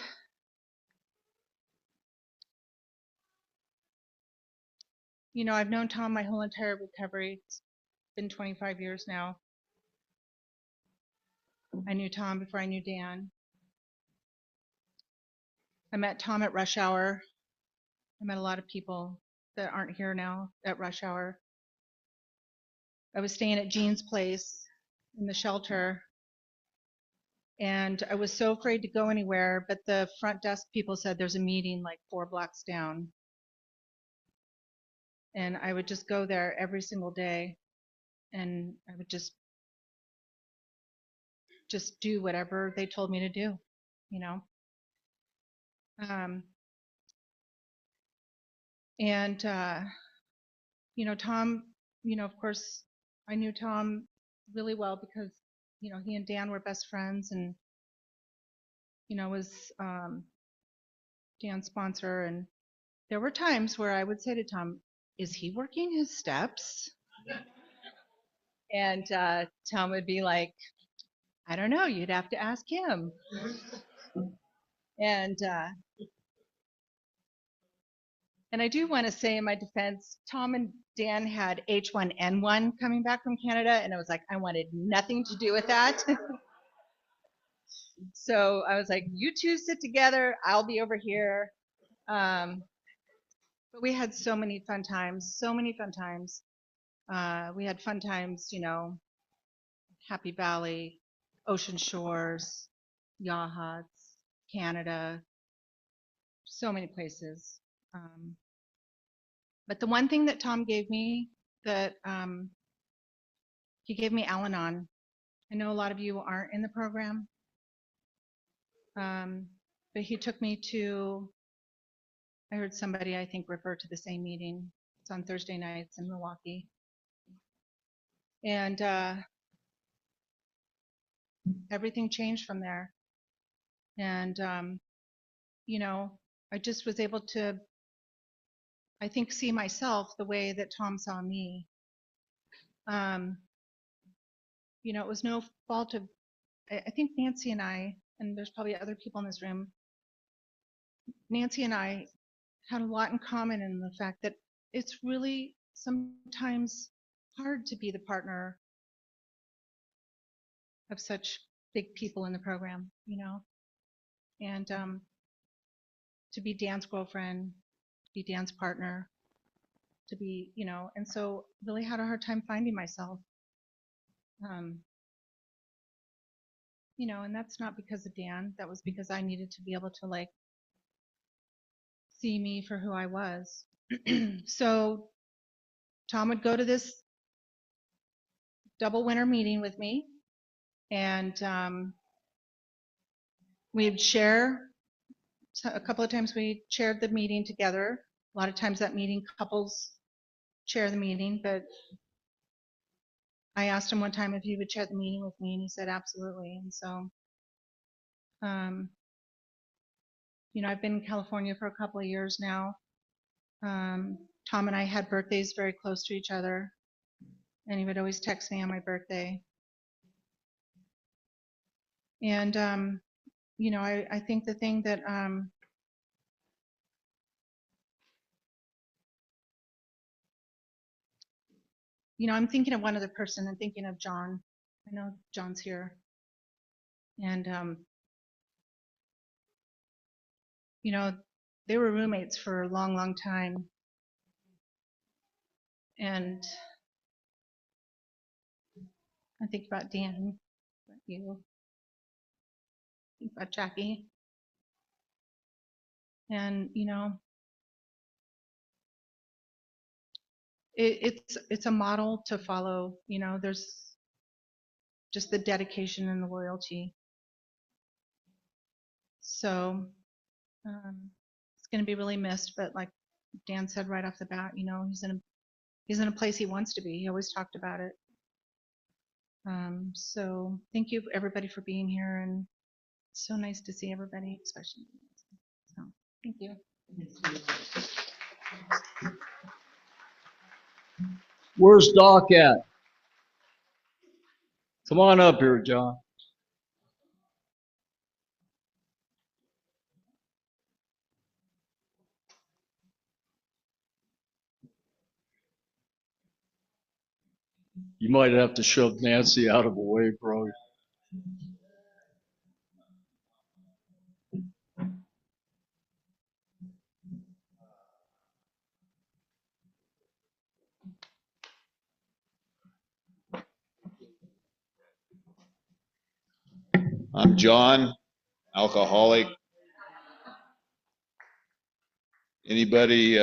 I've known Tom my whole entire recovery. It's been 25 years now. I knew Tom before I knew Dan. I met Tom at rush hour. I met a lot of people that aren't here now at rush hour. I was staying at Jean's place in the shelter, and I was so afraid to go anywhere, but the front desk people said there's a meeting like 4 blocks down. And I would just go there every single day, and I would just do whatever they told me to do, Tom, of course, I knew Tom really well because, he and Dan were best friends, and, was Dan's sponsor. And there were times where I would say to Tom, is he working his steps? And Tom would be like, I don't know, you'd have to ask him. And I do want to say in my defense, Tom and Dan had H1N1 coming back from Canada, and I was like, I wanted nothing to do with that. So I was like, you two sit together, I'll be over here. But we had so many fun times, we had fun times, Happy Valley, Ocean Shores, Yachats, Canada, so many places. But the one thing that Tom gave me, that he gave me Al-Anon. I know a lot of you aren't in the program, but he took me to, I heard somebody, I think, refer to the same meeting. It's on Thursday nights in Milwaukee. And everything changed from there. And, I just was able to, I think, see myself the way that Tom saw me. It was no fault of, I think Nancy and I, and there's probably other people in this room, Nancy and I had a lot in common in the fact that it's really sometimes hard to be the partner of such big people in the program, and to be Dan's girlfriend, to be Dan's partner, to be, and so really had a hard time finding myself. And that's not because of Dan, that was because I needed to be able to see me for who I was. So Tom would go to this double winter meeting with me, and we'd share. A couple of times we shared the meeting together. A lot of times that meeting, couples share the meeting, but I asked him one time if he would share the meeting with me, and he said absolutely. And so, I've been in California for a couple of years now. Tom and I had birthdays very close to each other, and he would always text me on my birthday. And I think the thing that I'm thinking of one other person. I'm thinking of John. I know John's here, and they were roommates for a long, long time, and I think about Dan, about you, think about Jackie, and it's a model to follow. There's just the dedication and the loyalty. So it's going to be really missed, but like Dan said right off the bat, he's in a place he wants to be. He always talked about it. So thank you everybody for being here, and it's so nice to see everybody, especially. So thank you. Where's Doc at? Come on up here, John. You might have to shove Nancy out of the way, bro. I'm John, alcoholic. Anybody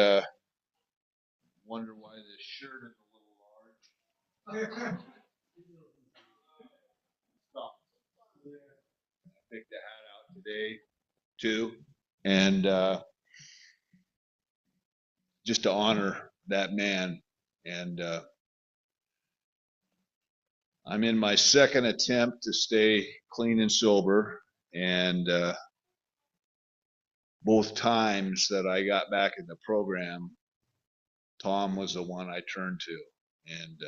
wonder why this shirt is a little large? I picked the hat out today too, and just to honor that man. And I'm in my second attempt to stay clean and sober, and both times that I got back in the program, Tom was the one I turned to, and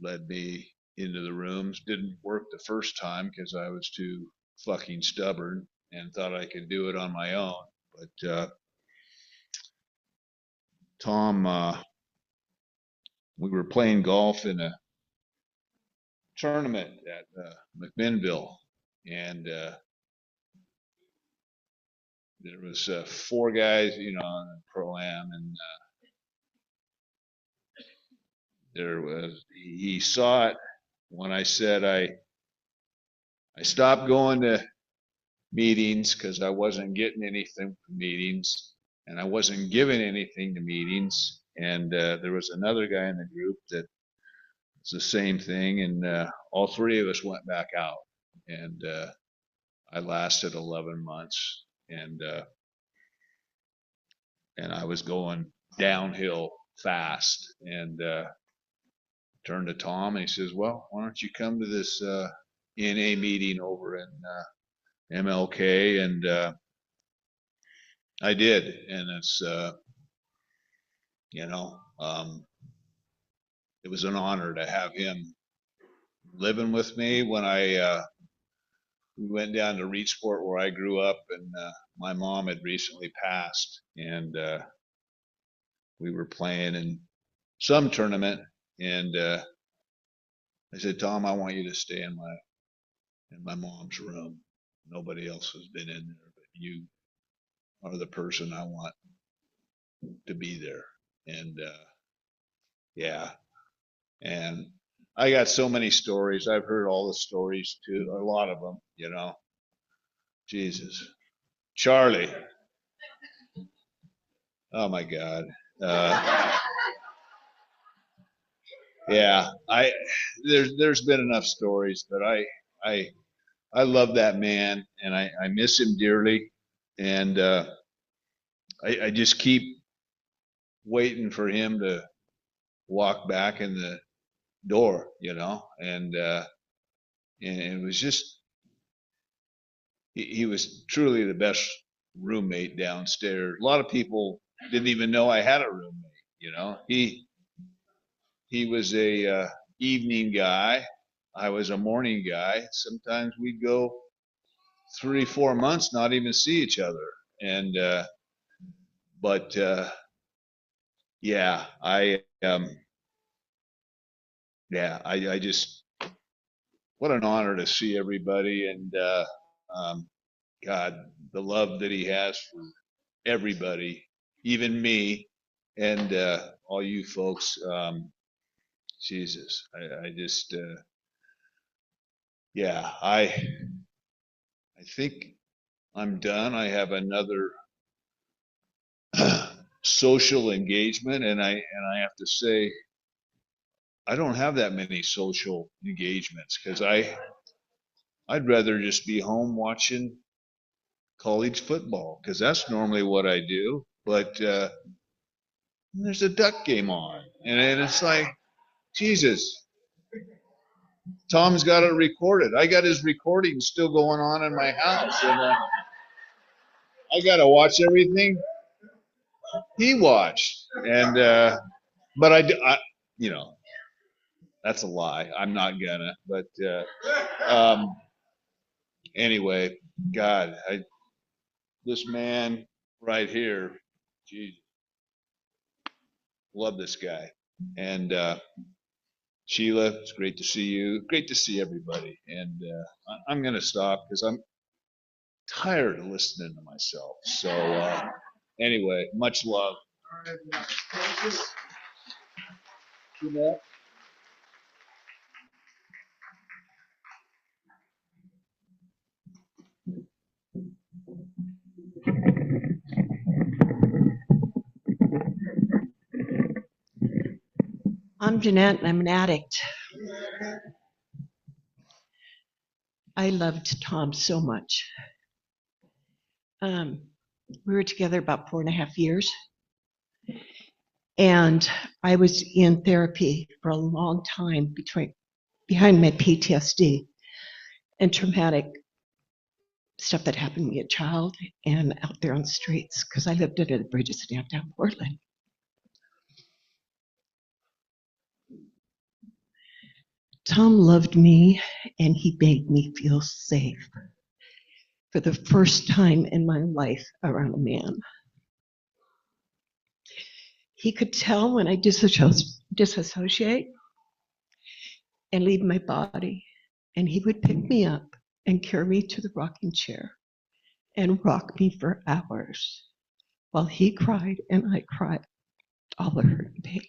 led me into the rooms. Didn't work the first time because I was too fucking stubborn and thought I could do it on my own. But Tom, we were playing golf in a tournament at McMinnville, and there was 4 guys, on the pro-am, and he saw it when I said I stopped going to meetings because I wasn't getting anything from meetings, and I wasn't giving anything to meetings. And there was another guy in the group that was the same thing, and all 3 of us went back out, and I lasted 11 months, and I was going downhill fast, and turned to Tom, and he says, well, why don't you come to this NA meeting over in MLK? And I did, and it's it was an honor to have him living with me when we went down to Reedsport where I grew up, and my mom had recently passed, and we were playing in some tournament, and I said, Tom, I want you to stay in my mom's room. Nobody else has been in there, but you are the person I want to be there. And yeah, and I got so many stories. I've heard all the stories too, a lot of them, Jesus. Charlie. Oh my God. Yeah, there's been enough stories, but I love that man, and I miss him dearly, and I just keep waiting for him to walk back in the door, and it was just he was truly the best roommate downstairs. A lot of people didn't even know I had a roommate. You know, he was a evening guy. I was a morning guy. Sometimes we'd go 3-4 months not even see each other. And but yeah, I just, what an honor to see everybody, and God, the love that he has for everybody, even me, and all you folks. Jesus, I just, yeah, I think I'm done. I have another social engagement, and I have to say, I don't have that many social engagements because I'd rather just be home watching college football because that's normally what I do. But there's a Duck game on, and it's like, Jesus, Tom's got it recorded. I got his recording still going on in my house, and I got to watch everything he watched. And but I, you know, that's a lie. I'm not gonna. But anyway, God, this man right here, Jesus, love this guy. And Sheila, it's great to see you. Great to see everybody. And I'm going to stop because I'm tired of listening to myself. So anyway, much love. Jeanette? I'm Jeanette, and I'm an addict. I loved Tom so much. We were together about 4.5 years, and I was in therapy for a long time behind my PTSD and traumatic stuff that happened to me as a child and out there on the streets because I lived under the bridges in downtown Portland. Tom loved me, and he made me feel safe for the first time in my life around a man. He could tell when I disassociate and leave my body, and he would pick me up and carry me to the rocking chair and rock me for hours while he cried and I cried all the hurt and pain.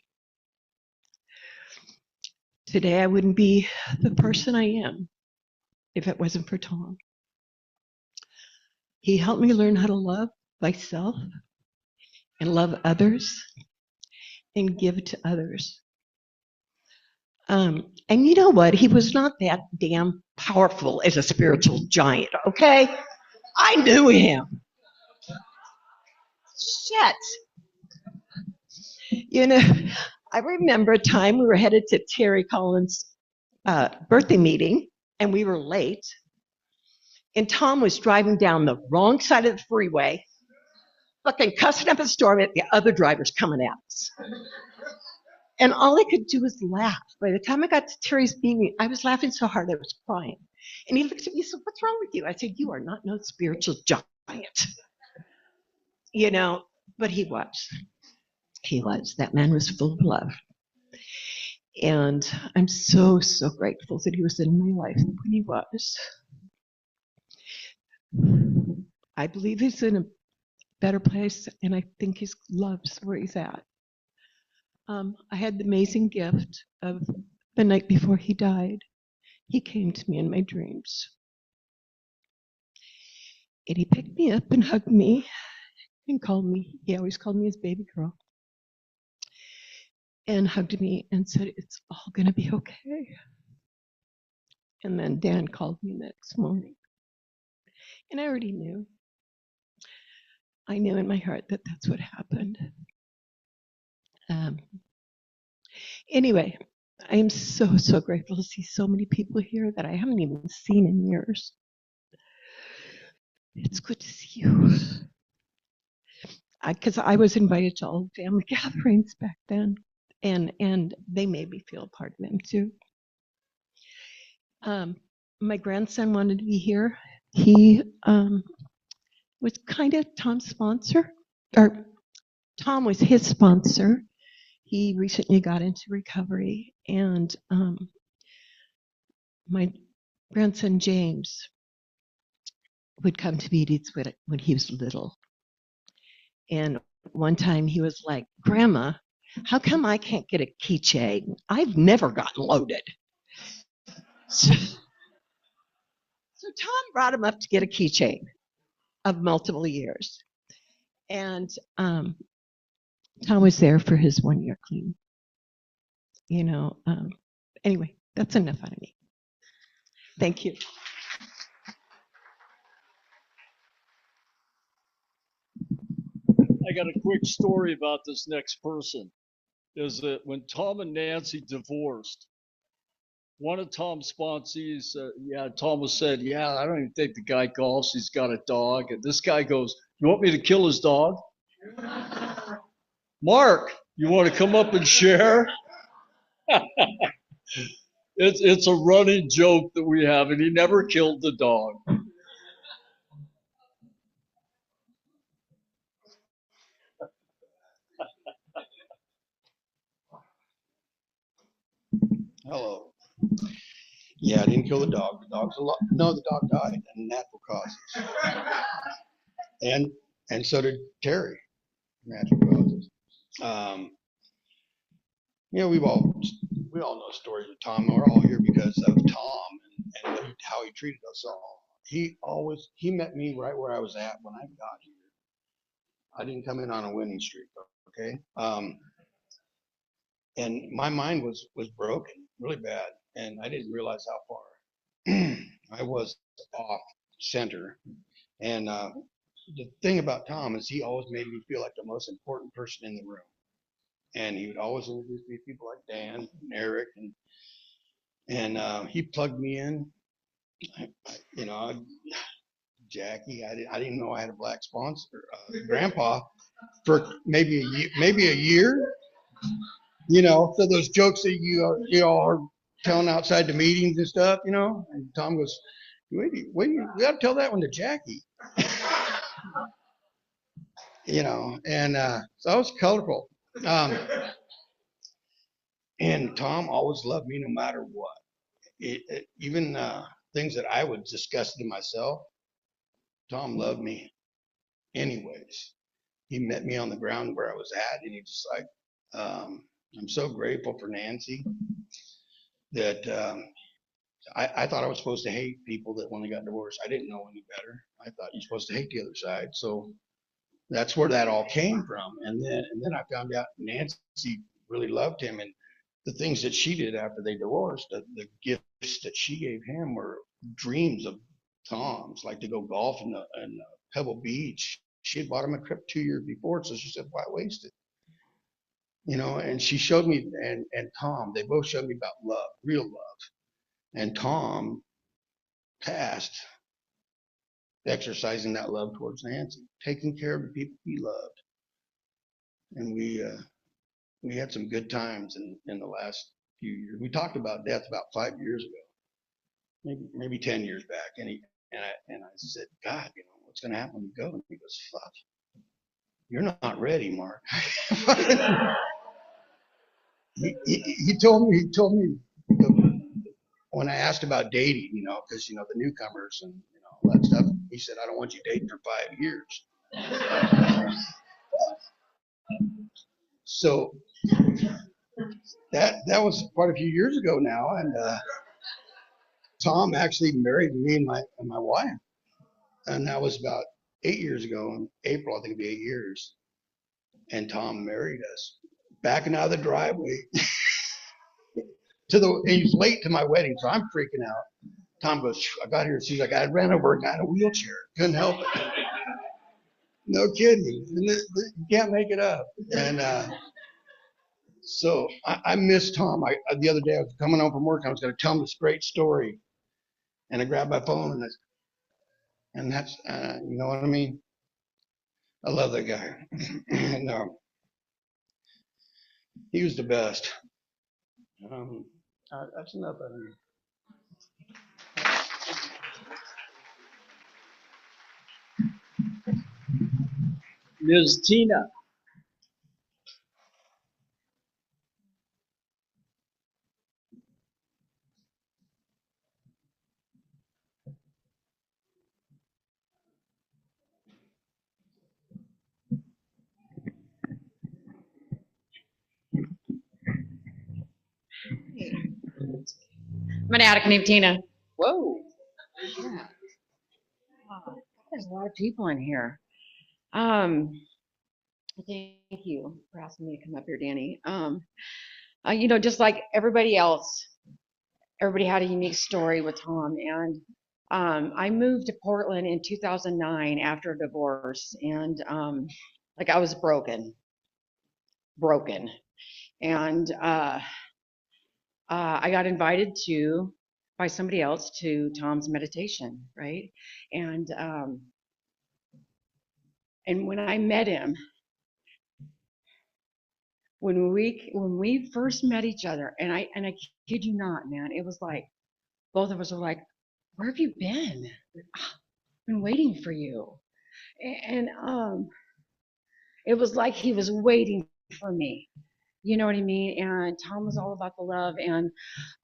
Today, I wouldn't be the person I am if it wasn't for Tom. He helped me learn how to love myself and love others and give to others. And you know what? He was not that damn powerful as a spiritual giant, okay? I knew him. Shit. You know, I remember a time we were headed to Terry Collins' birthday meeting, and we were late. And Tom was driving down the wrong side of the freeway, fucking cussing up a storm at the other drivers coming at us. And all I could do was laugh. By the time I got to Terry's meeting, I was laughing so hard I was crying. And he looked at me and said, "What's wrong with you?" I said, "You are not no spiritual giant." You know, but he was. He was. That man was full of love. And I'm so, so grateful that he was in my life when he was. I believe he's in a better place, and I think he loves where he's at. I had the amazing gift of the night before he died. He came to me in my dreams. And he picked me up and hugged me and called me. He always called me his baby girl. And hugged me and said, "It's all going to be okay." And then Dan called me next morning. And I already knew. I knew in my heart that that's what happened. Anyway, I am so, so grateful to see so many people here that I haven't even seen in years. It's good to see you. because I was invited to all the family gatherings back then, and they made me feel a part of them too. My grandson wanted to be here. He was kind of Tom's sponsor, or Tom was his sponsor. He recently got into recovery, and my grandson James would come to meetings when he was little. And one time he was like, "Grandma, how come I can't get a keychain? I've never gotten loaded." So Tom brought him up to get a keychain of multiple years. And Tom was there for his 1 year clean. Anyway, that's enough out of me. Thank you. I got a quick story about this next person. Is that when Tom and Nancy divorced, one of Tom's sponsees, Thomas said, "Yeah, I don't even think the guy golfs. He's got a dog." And this guy goes, "You want me to kill his dog?" Mark, you want to come up and share? It's a running joke that we have, and he never killed the dog. Hello. Yeah, I didn't kill the dog. The dog's alive. No, the dog died and natural causes. And so did Terry, natural causes. We all know stories of Tom. We're all here because of Tom and how he treated us all. He met me right where I was at when I got here. I didn't come in on a winning streak, okay? And my mind was broken really bad, and I didn't realize how far I was off center. And the thing about Tom is he always made me feel like the most important person in the room. And he would always introduce me to people like Dan and Eric, and he plugged me in. Jackie, I didn't know I had a black sponsor, grandpa, for maybe a year. So those jokes that you all are telling outside the meetings and stuff, and Tom goes, wait, you got to tell that one to Jackie. And so I was colorful. And Tom always loved me no matter what. Even things that I would discuss to myself, Tom loved me anyways. He met me on the ground where I was at, and he just like, I'm so grateful for Nancy that I thought I was supposed to hate people that when they got divorced. I didn't know any better. I thought you're supposed to hate the other side. So that's where that all came from. And then I found out Nancy really loved him, and the things that she did after they divorced, the gifts that she gave him were dreams of Tom's, like to go golf in Pebble Beach. She had bought him a trip 2 years before, so she said, "Why waste it?" And she showed me, and Tom, they both showed me about love, real love. And Tom passed exercising that love towards Nancy, taking care of the people he loved. And we had some good times in the last few years. We talked about death about 5 years ago, maybe 10 years back. And I said, "God, what's going to happen when you go?" And he goes, "Fuck, you're not ready, Mark." He told me when I asked about dating, because the newcomers and all that stuff, he said, "I don't want you dating for 5 years." So that was quite a few years ago now, and Tom actually married me and my wife, and that was about 8 years ago. In April, I think it'd be 8 years, and Tom married us, backing out of the driveway and he's late to my wedding, so I'm freaking out. Tom goes, "I got here." She's like, "I ran over a guy in a wheelchair. Couldn't help it." No kidding. You can't make it up. And so I miss Tom. The other day I was coming home from work. I was going to tell him this great story, and I grabbed my phone, and that's you know what I mean. I love that guy. And he was the best. That's enough of him. Ms. Tina. I'm an addict named Tina. Whoa. Yeah. Wow. There's a lot of people in here. Thank you for asking me to come up here, Danny. Just like everybody else, everybody had a unique story with Tom. And I moved to Portland in 2009 after a divorce. And I was broken. And I got invited by somebody else to Tom's meditation, right? And when I met him, when we first met each other, and I kid you not, man, it was like both of us were like, "Where have you been? I've been waiting for you." And it was like he was waiting for me. You know what I mean? And Tom was all about the love. And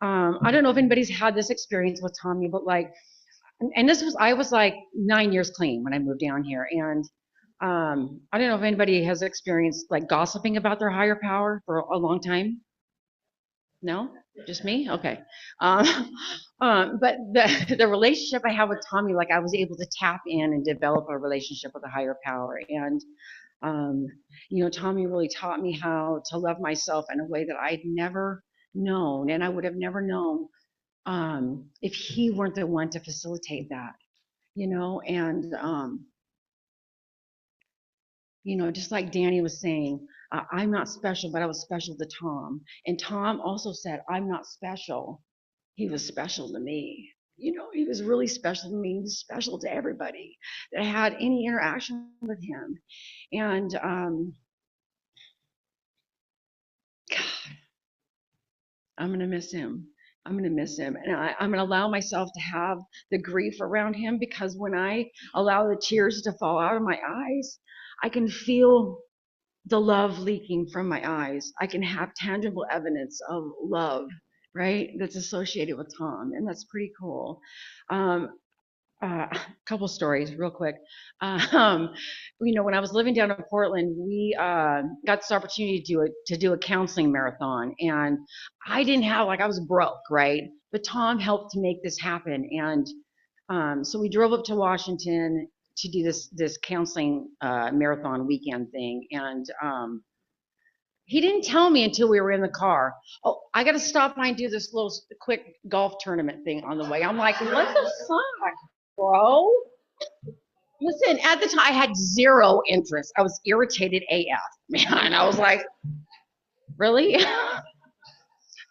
I don't know if anybody's had this experience with Tommy, but I was like 9 years clean when I moved down here. And I don't know if anybody has experienced like gossiping about their higher power for a long time. No? Just me? Okay. But the relationship I have with Tommy, like I was able to tap in and develop a relationship with a higher power. And Tommy really taught me how to love myself in a way that I'd never known, and I would have never known if he weren't the one to facilitate that, and just like Danny was saying, I'm not special, but I was special to Tom, and Tom also said, I'm not special. He was special to me. He was really special to me. He was special to everybody that had any interaction with him. And God, I'm going to miss him. I'm going to miss him. And I'm going to allow myself to have the grief around him, because when I allow the tears to fall out of my eyes, I can feel the love leaking from my eyes. I can have tangible evidence of love, right? That's associated with Tom. And that's pretty cool. A couple stories real quick. When I was living down in Portland, we got this opportunity to do a counseling marathon, and I didn't have, I was broke, right? But Tom helped to make this happen, and so we drove up to Washington to do this counseling marathon weekend thing, and he didn't tell me until we were in the car. Oh, I got to stop by and do this little quick golf tournament thing on the way. I'm like, what the fuck, bro? Listen, at the time I had zero interest. I was irritated AF, man. I was like, really?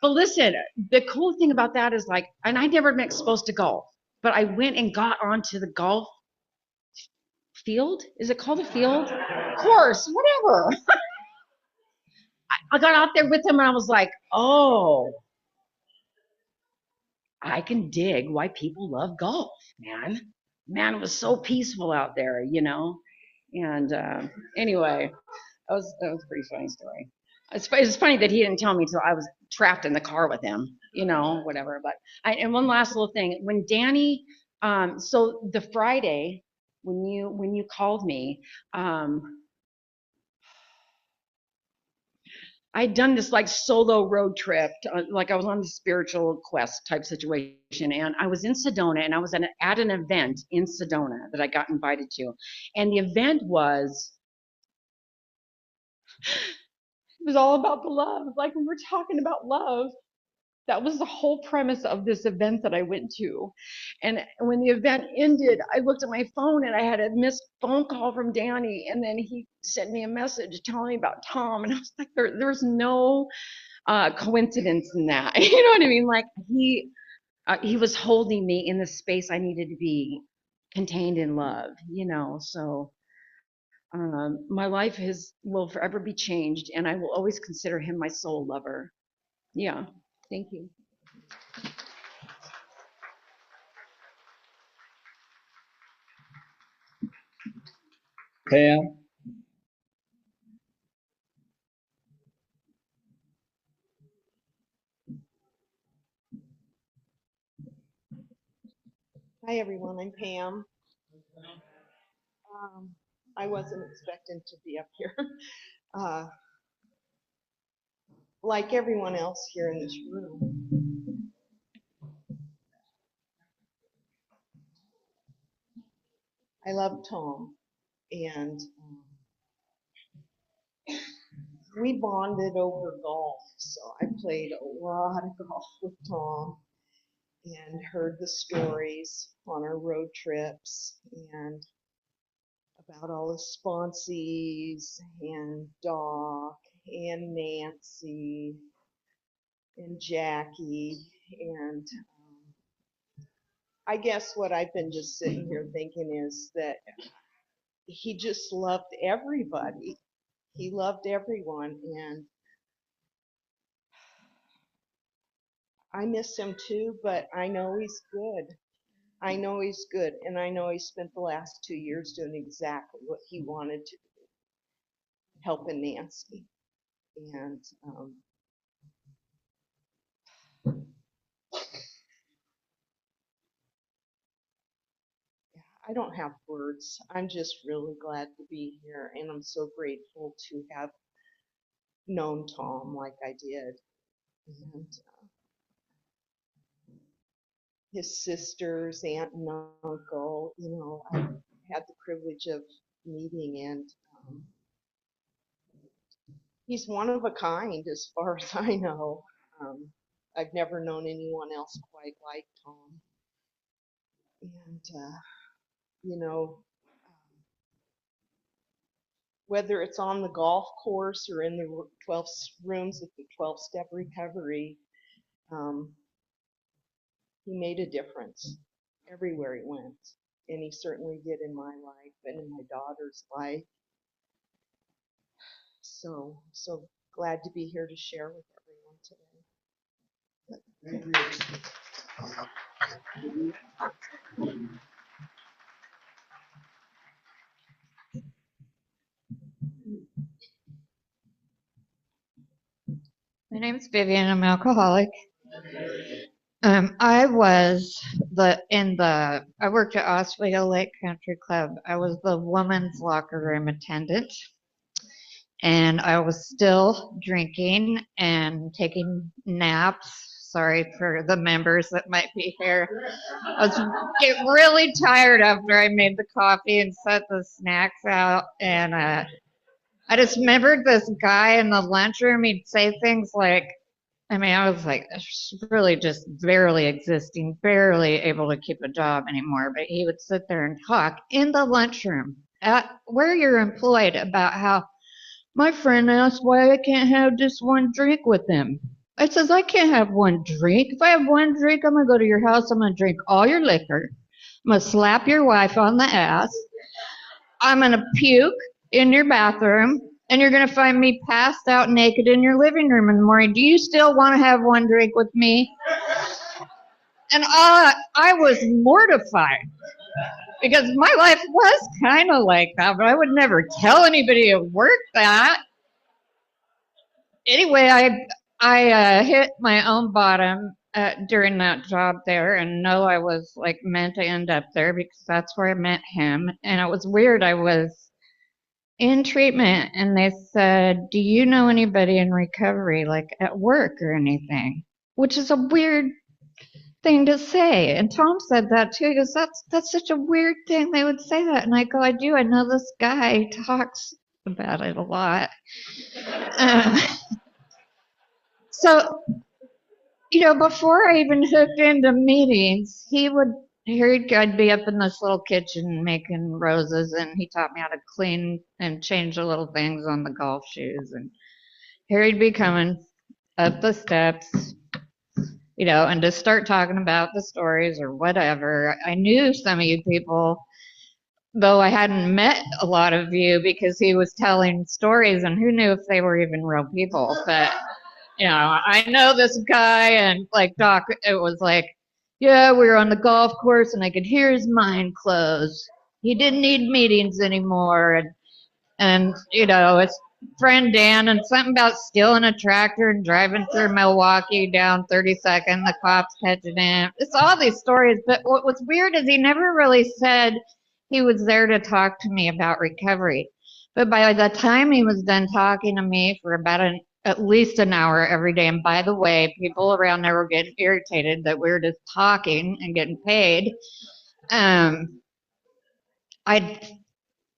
But listen, the cool thing about that is and I'd never been exposed to golf, but I went and got onto the golf field. Is it called a field? Course, whatever. I got out there with him and I was like, oh, I can dig why people love golf, man. Man, it was so peaceful out there, And anyway, that was a pretty funny story. It's funny that he didn't tell me until I was trapped in the car with him, whatever. But and one last little thing, when Danny, so the Friday when you called me, I'd done this solo road trip, I was on the spiritual quest type situation, and I was in Sedona, and I was at an event in Sedona that I got invited to, and the event was all about the love. We were talking about love. That was the whole premise of this event that I went to. And when the event ended, I looked at my phone and I had a missed phone call from Danny. And then he sent me a message telling me about Tom. And I was like, there's no coincidence in that. You know what I mean? He was holding me in the space I needed to be contained in love, So My life will forever be changed, and I will always consider him my soul lover. Yeah, thank you. Pam? Hi, everyone. I'm Pam. I wasn't expecting to be up here. Uh, like everyone else here in this room, I love Tom, and we bonded over golf. So I played a lot of golf with Tom and heard the stories on our road trips and about all the sponsees and Doc and Nancy and Jackie. And I guess what I've been just sitting here thinking is that he just loved everybody. He loved everyone, and I miss him too, but I know he's good. I know he's good, and I know he spent the last 2 years doing exactly what he wanted to do, helping Nancy. And I don't have words. I'm just really glad to be here, and I'm so grateful to have known Tom like I did. And his sisters, aunt and uncle, I had the privilege of meeting, and he's one of a kind as far as I know. I've never known anyone else quite like Tom. And, whether it's on the golf course or in the 12 rooms at the 12-step recovery, he made a difference everywhere he went. And he certainly did in my life and in my daughter's life. So glad to be here to share with everyone today. Thank you. My name's Vivian. I'm an alcoholic. I worked at Oswego Lake Country Club. I was the women's locker room attendant, and I was still drinking and taking naps. Sorry for the members that might be here. I was getting really tired after I made the coffee and set the snacks out, and I just remembered this guy in the lunchroom. He'd say things like, I was like really just barely existing, barely able to keep a job anymore. But he would sit there and talk in the lunchroom at where you're employed about how my friend asked why I can't have just one drink with him. I says, I can't have one drink. If I have one drink, I'm going to go to your house. I'm going to drink all your liquor. I'm going to slap your wife on the ass. I'm going to puke in your bathroom. And you're going to find me passed out naked in your living room in the morning. Do you still want to have one drink with me? And I was mortified because my life was kind of like that, but I would never tell anybody at work that. Anyway, I hit my own bottom during that job there, and know I was like meant to end up there because that's where I met him. And it was weird. I was in treatment, and they said, do you know anybody in recovery, like at work or anything? Which is a weird thing to say. And Tom said that too. He goes, that's such a weird thing they would say that. And I go, I do. I know this guy talks about it a lot. So, before I even hooked into meetings, I'd be up in this little kitchen making roses, and he taught me how to clean and change the little things on the golf shoes. And here he'd be coming up the steps, and just start talking about the stories or whatever. I knew some of you people though I hadn't met a lot of you because he was telling stories and who knew if they were even real people. But, you know, I know this guy and like Doc, it was like, yeah, we were on the golf course and I could hear his mind close. He didn't need meetings anymore. And you know, his friend Dan and something about stealing a tractor and driving through Milwaukee down 32nd, the cops catching him. It's all these stories. But what was weird is he never really said he was there to talk to me about recovery. But by the time he was done talking to me for about at least an hour every day, and by the way, people around there were getting irritated that we were just talking and getting paid.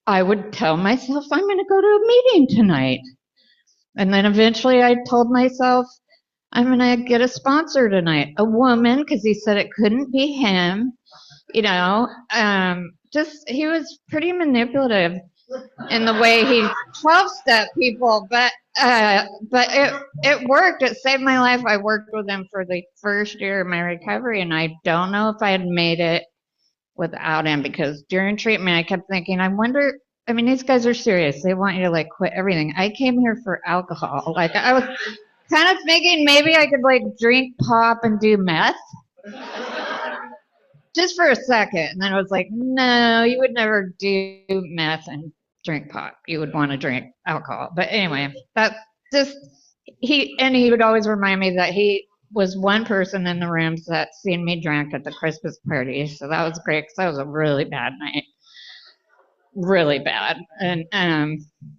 I would tell myself I'm going to go to a meeting tonight. And then eventually I told myself I'm going to get a sponsor tonight, a woman, because he said it couldn't be him. You know, just he was pretty manipulative in the way he 12-step people, but it worked. It saved my life. I worked with him for the first year of my recovery, and I don't know if I had made it without him, because during treatment I kept thinking, I wonder, I mean, these guys are serious. They want you to like quit everything. I came here for alcohol. Like I was kind of thinking maybe I could like drink pop and do meth just for a second. And then I was like, no, you would never do meth and drink pop. You would want to drink alcohol. But anyway, that's just, he would always remind me that he was one person in the rooms that seen me drunk at the Christmas party. So that was great because that was a really bad night. Really bad. And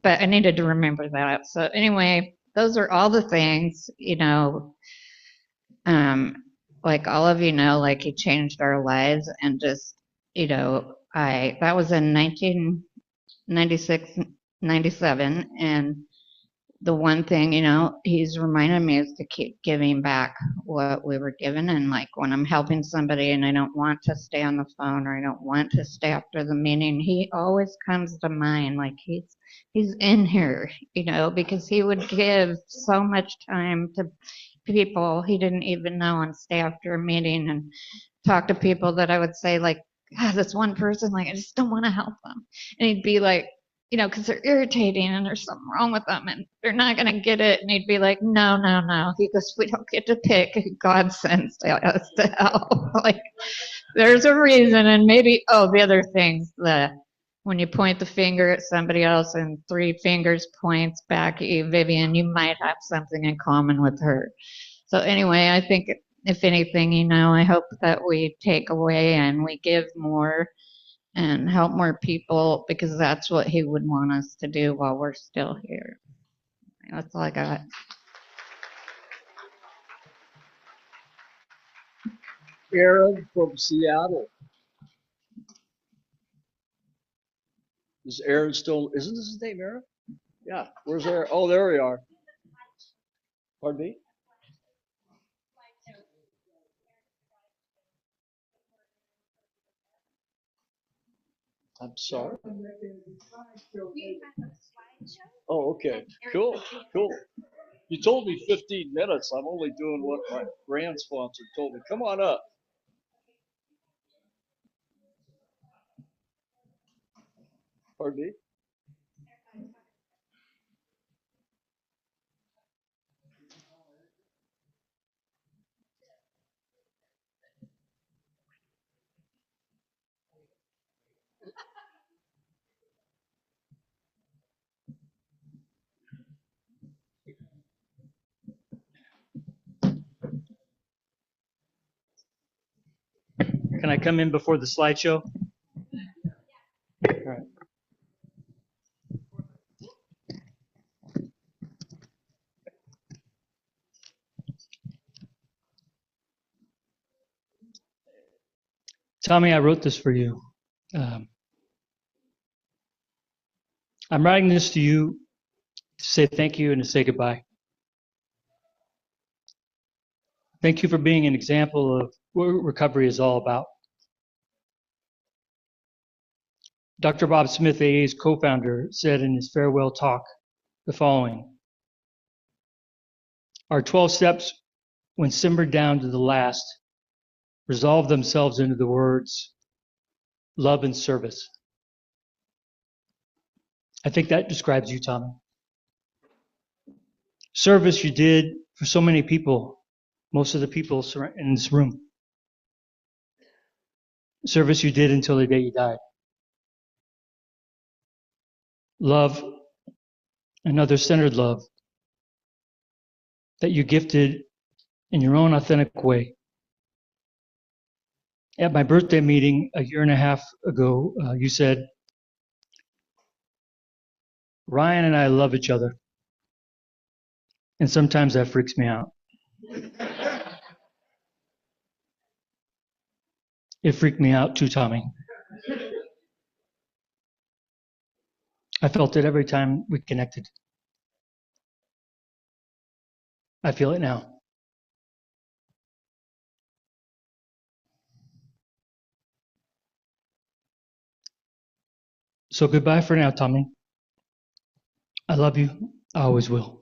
but I needed to remember that. So anyway, those are all the things, you know, like all of you know, like he changed our lives, and just, you know, that was in 1996, 97, and the one thing, you know, he's reminded me is to keep giving back what we were given. And like when I'm helping somebody and I don't want to stay on the phone or I don't want to stay after the meeting, he always comes to mind. Like he's in here, you know, because he would give so much time to people he didn't even know and stay after a meeting and talk to people that I would say like, God, this one person, like, I just don't want to help them. And he'd be like, you know, because they're irritating and there's something wrong with them and they're not going to get it. And he'd be like, no, no, no. He goes, we don't get to pick who God sends us to help. Like, there's a reason. And maybe, the other things, when you point the finger at somebody else and 3 fingers points back at you, Vivian, you might have something in common with her. So anyway, I think if anything, you know, I hope that we take away and we give more and help more people, because that's what he would want us to do while we're still here. That's all I got. Aaron from Seattle. Is Aaron still, isn't this his name, Aaron? Yeah, where's Aaron? Oh, there we are. Pardon me? I'm sorry. Oh, okay. Cool. You told me 15 minutes. I'm only doing what my brand sponsor told me. Come on up. Pardon me? Can I come in before the slideshow? All right. Tommy, I wrote this for you. I'm writing this to you to say thank you and to say goodbye. Thank you for being an example of what recovery is all about. Dr. Bob Smith, AA's co-founder, said in his farewell talk the following: our 12 steps, when simmered down to the last, resolve themselves into the words love and service. I think that describes you, Tommy. Service you did for so many people, most of the people in this room. Service you did until the day you died. Love, another centered love that you gifted in your own authentic way. At my birthday meeting a year and a half ago, you said, Ryan and I love each other. And sometimes that freaks me out. It freaked me out too, Tommy. I felt it every time we connected. I feel it now. So goodbye for now, Tommy. I love you. I always will.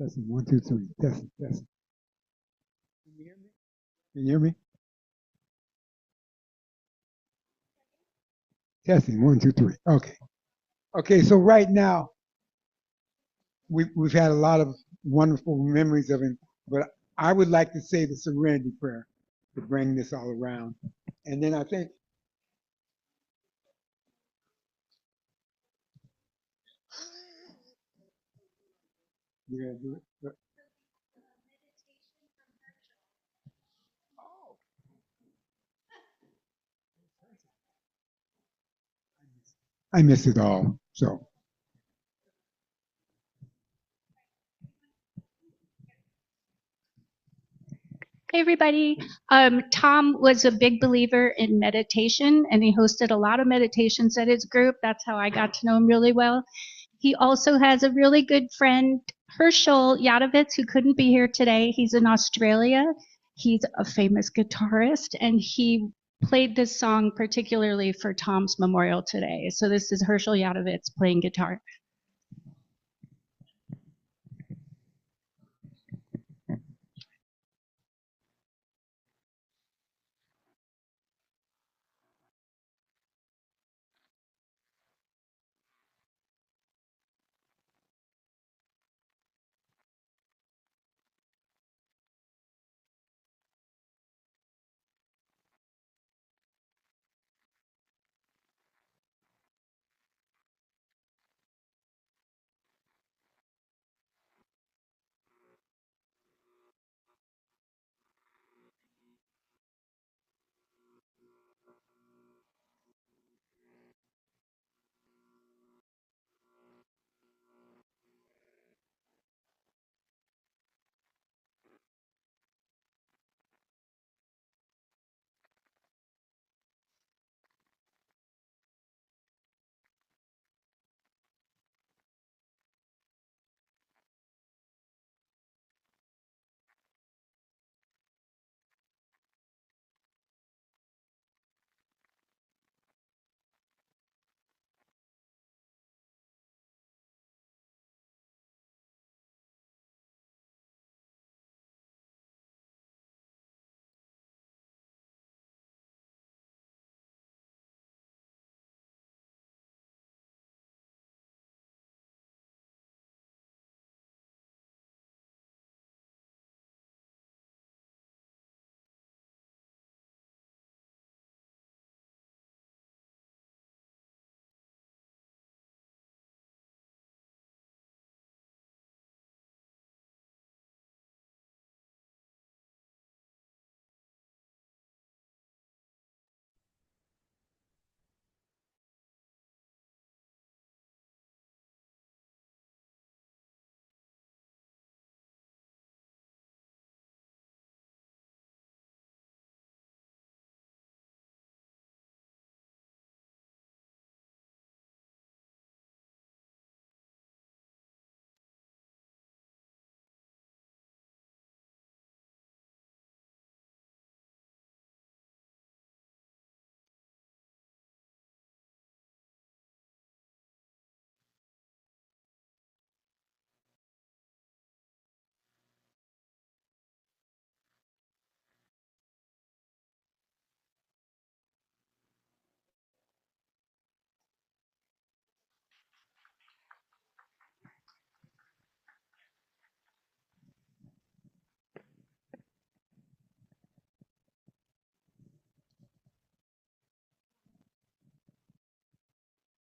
Testing, 1, 2, 3. Testing, testing. Can you hear me? Can you hear me? Testing, 1, 2, 3. Okay. Okay, so right now, we've had a lot of wonderful memories of him, but I would like to say the serenity prayer to bring this all around. And then I think you're going to do it. I miss it all. So Hey, everybody. Tom was a big believer in meditation, and he hosted a lot of meditations at his group. That's how I got to know him really well. He also has a really good friend, Herschel Yadovitz, who couldn't be here today. He's in Australia. He's a famous guitarist, and he played this song particularly for Tom's memorial today. So this is Herschel Yadovitz playing guitar.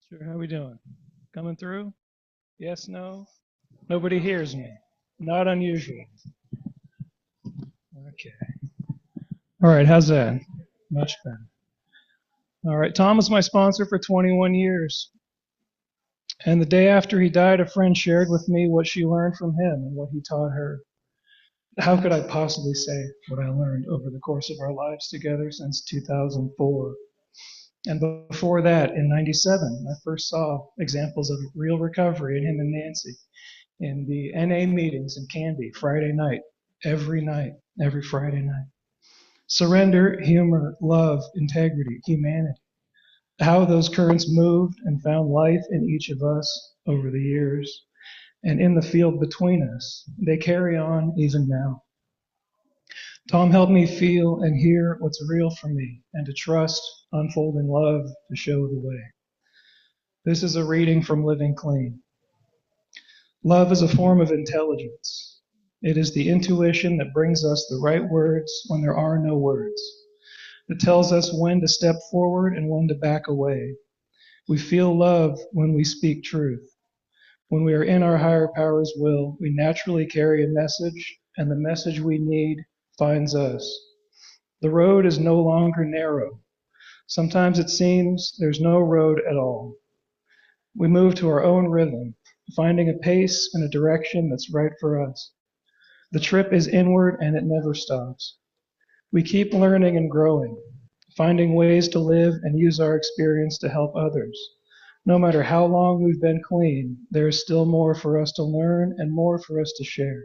Sure, how we doing? Coming through? Yes, no? Nobody hears me. Not unusual. Okay. All right, how's that? Much better. All right, Tom was my sponsor for 21 years. And the day after he died, a friend shared with me what she learned from him and what he taught her. How could I possibly say what I learned over the course of our lives together since 2004? And before that, in 97, I first saw examples of real recovery in him and Nancy in the NA meetings in Canby, Friday night, every Friday night. Surrender, humor, love, integrity, humanity. How those currents moved and found life in each of us over the years. and in the field between us. They carry on even now. Tom helped me feel and hear what's real for me and to trust unfolding love to show the way. This is a reading from Living Clean. Love is a form of intelligence. It is the intuition that brings us the right words when there are no words. It tells us when to step forward and when to back away. We feel love when we speak truth. When we are in our higher power's will, we naturally carry a message, and the message we need finds us. The road is no longer narrow. Sometimes it seems there's no road at all. We move to our own rhythm, finding a pace and a direction that's right for us. The trip is inward and it never stops. We keep learning and growing, finding ways to live and use our experience to help others. No matter how long we've been clean, there is still more for us to learn and more for us to share.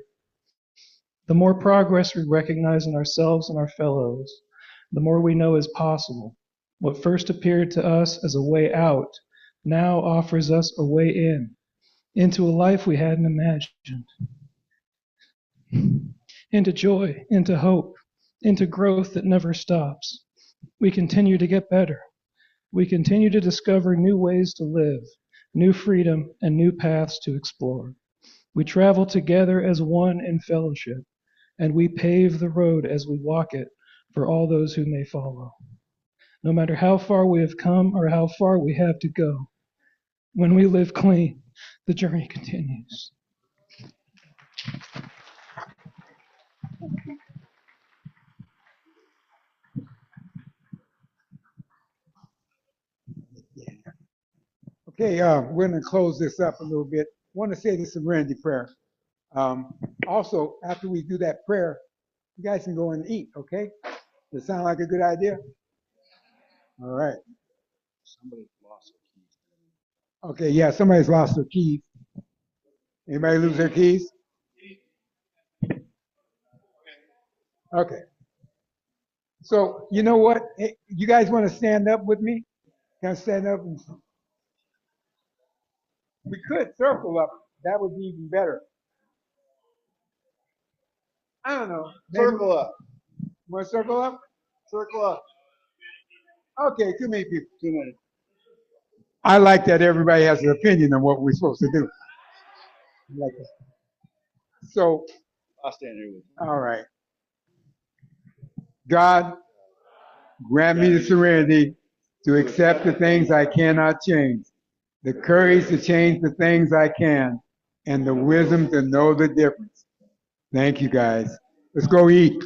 The more progress we recognize in ourselves and our fellows, the more we know is possible. What first appeared to us as a way out now offers us a way in, into a life we hadn't imagined. Into joy, into hope, into growth that never stops. We continue to get better. We continue to discover new ways to live, new freedom, and new paths to explore. We travel together as one in fellowship, and we pave the road as we walk it for all those who may follow. No matter how far we have come or how far we have to go, when we live clean, the journey continues. Okay, we're going to close this up a little bit. I want to say the serenity prayer. Also, after we do that prayer, you guys can go and eat, okay? Does it sound like a good idea? All right. Somebody's lost their keys. Okay, yeah, somebody's lost their keys. Anybody lose their keys? Okay. So, you know what? Hey, you guys want to stand up with me? Can I stand up? We could circle up. That would be even better. I don't know. Circle up. Want to circle up? Circle up. Okay, too many people. Too many. I like that everybody has an opinion on what we're supposed to do. I like that. So, I'll stand here with you. all right. God, grant me the serenity to accept the things I cannot change, the courage to change the things I can, and the wisdom to know the difference. Thank you, guys. Let's go eat.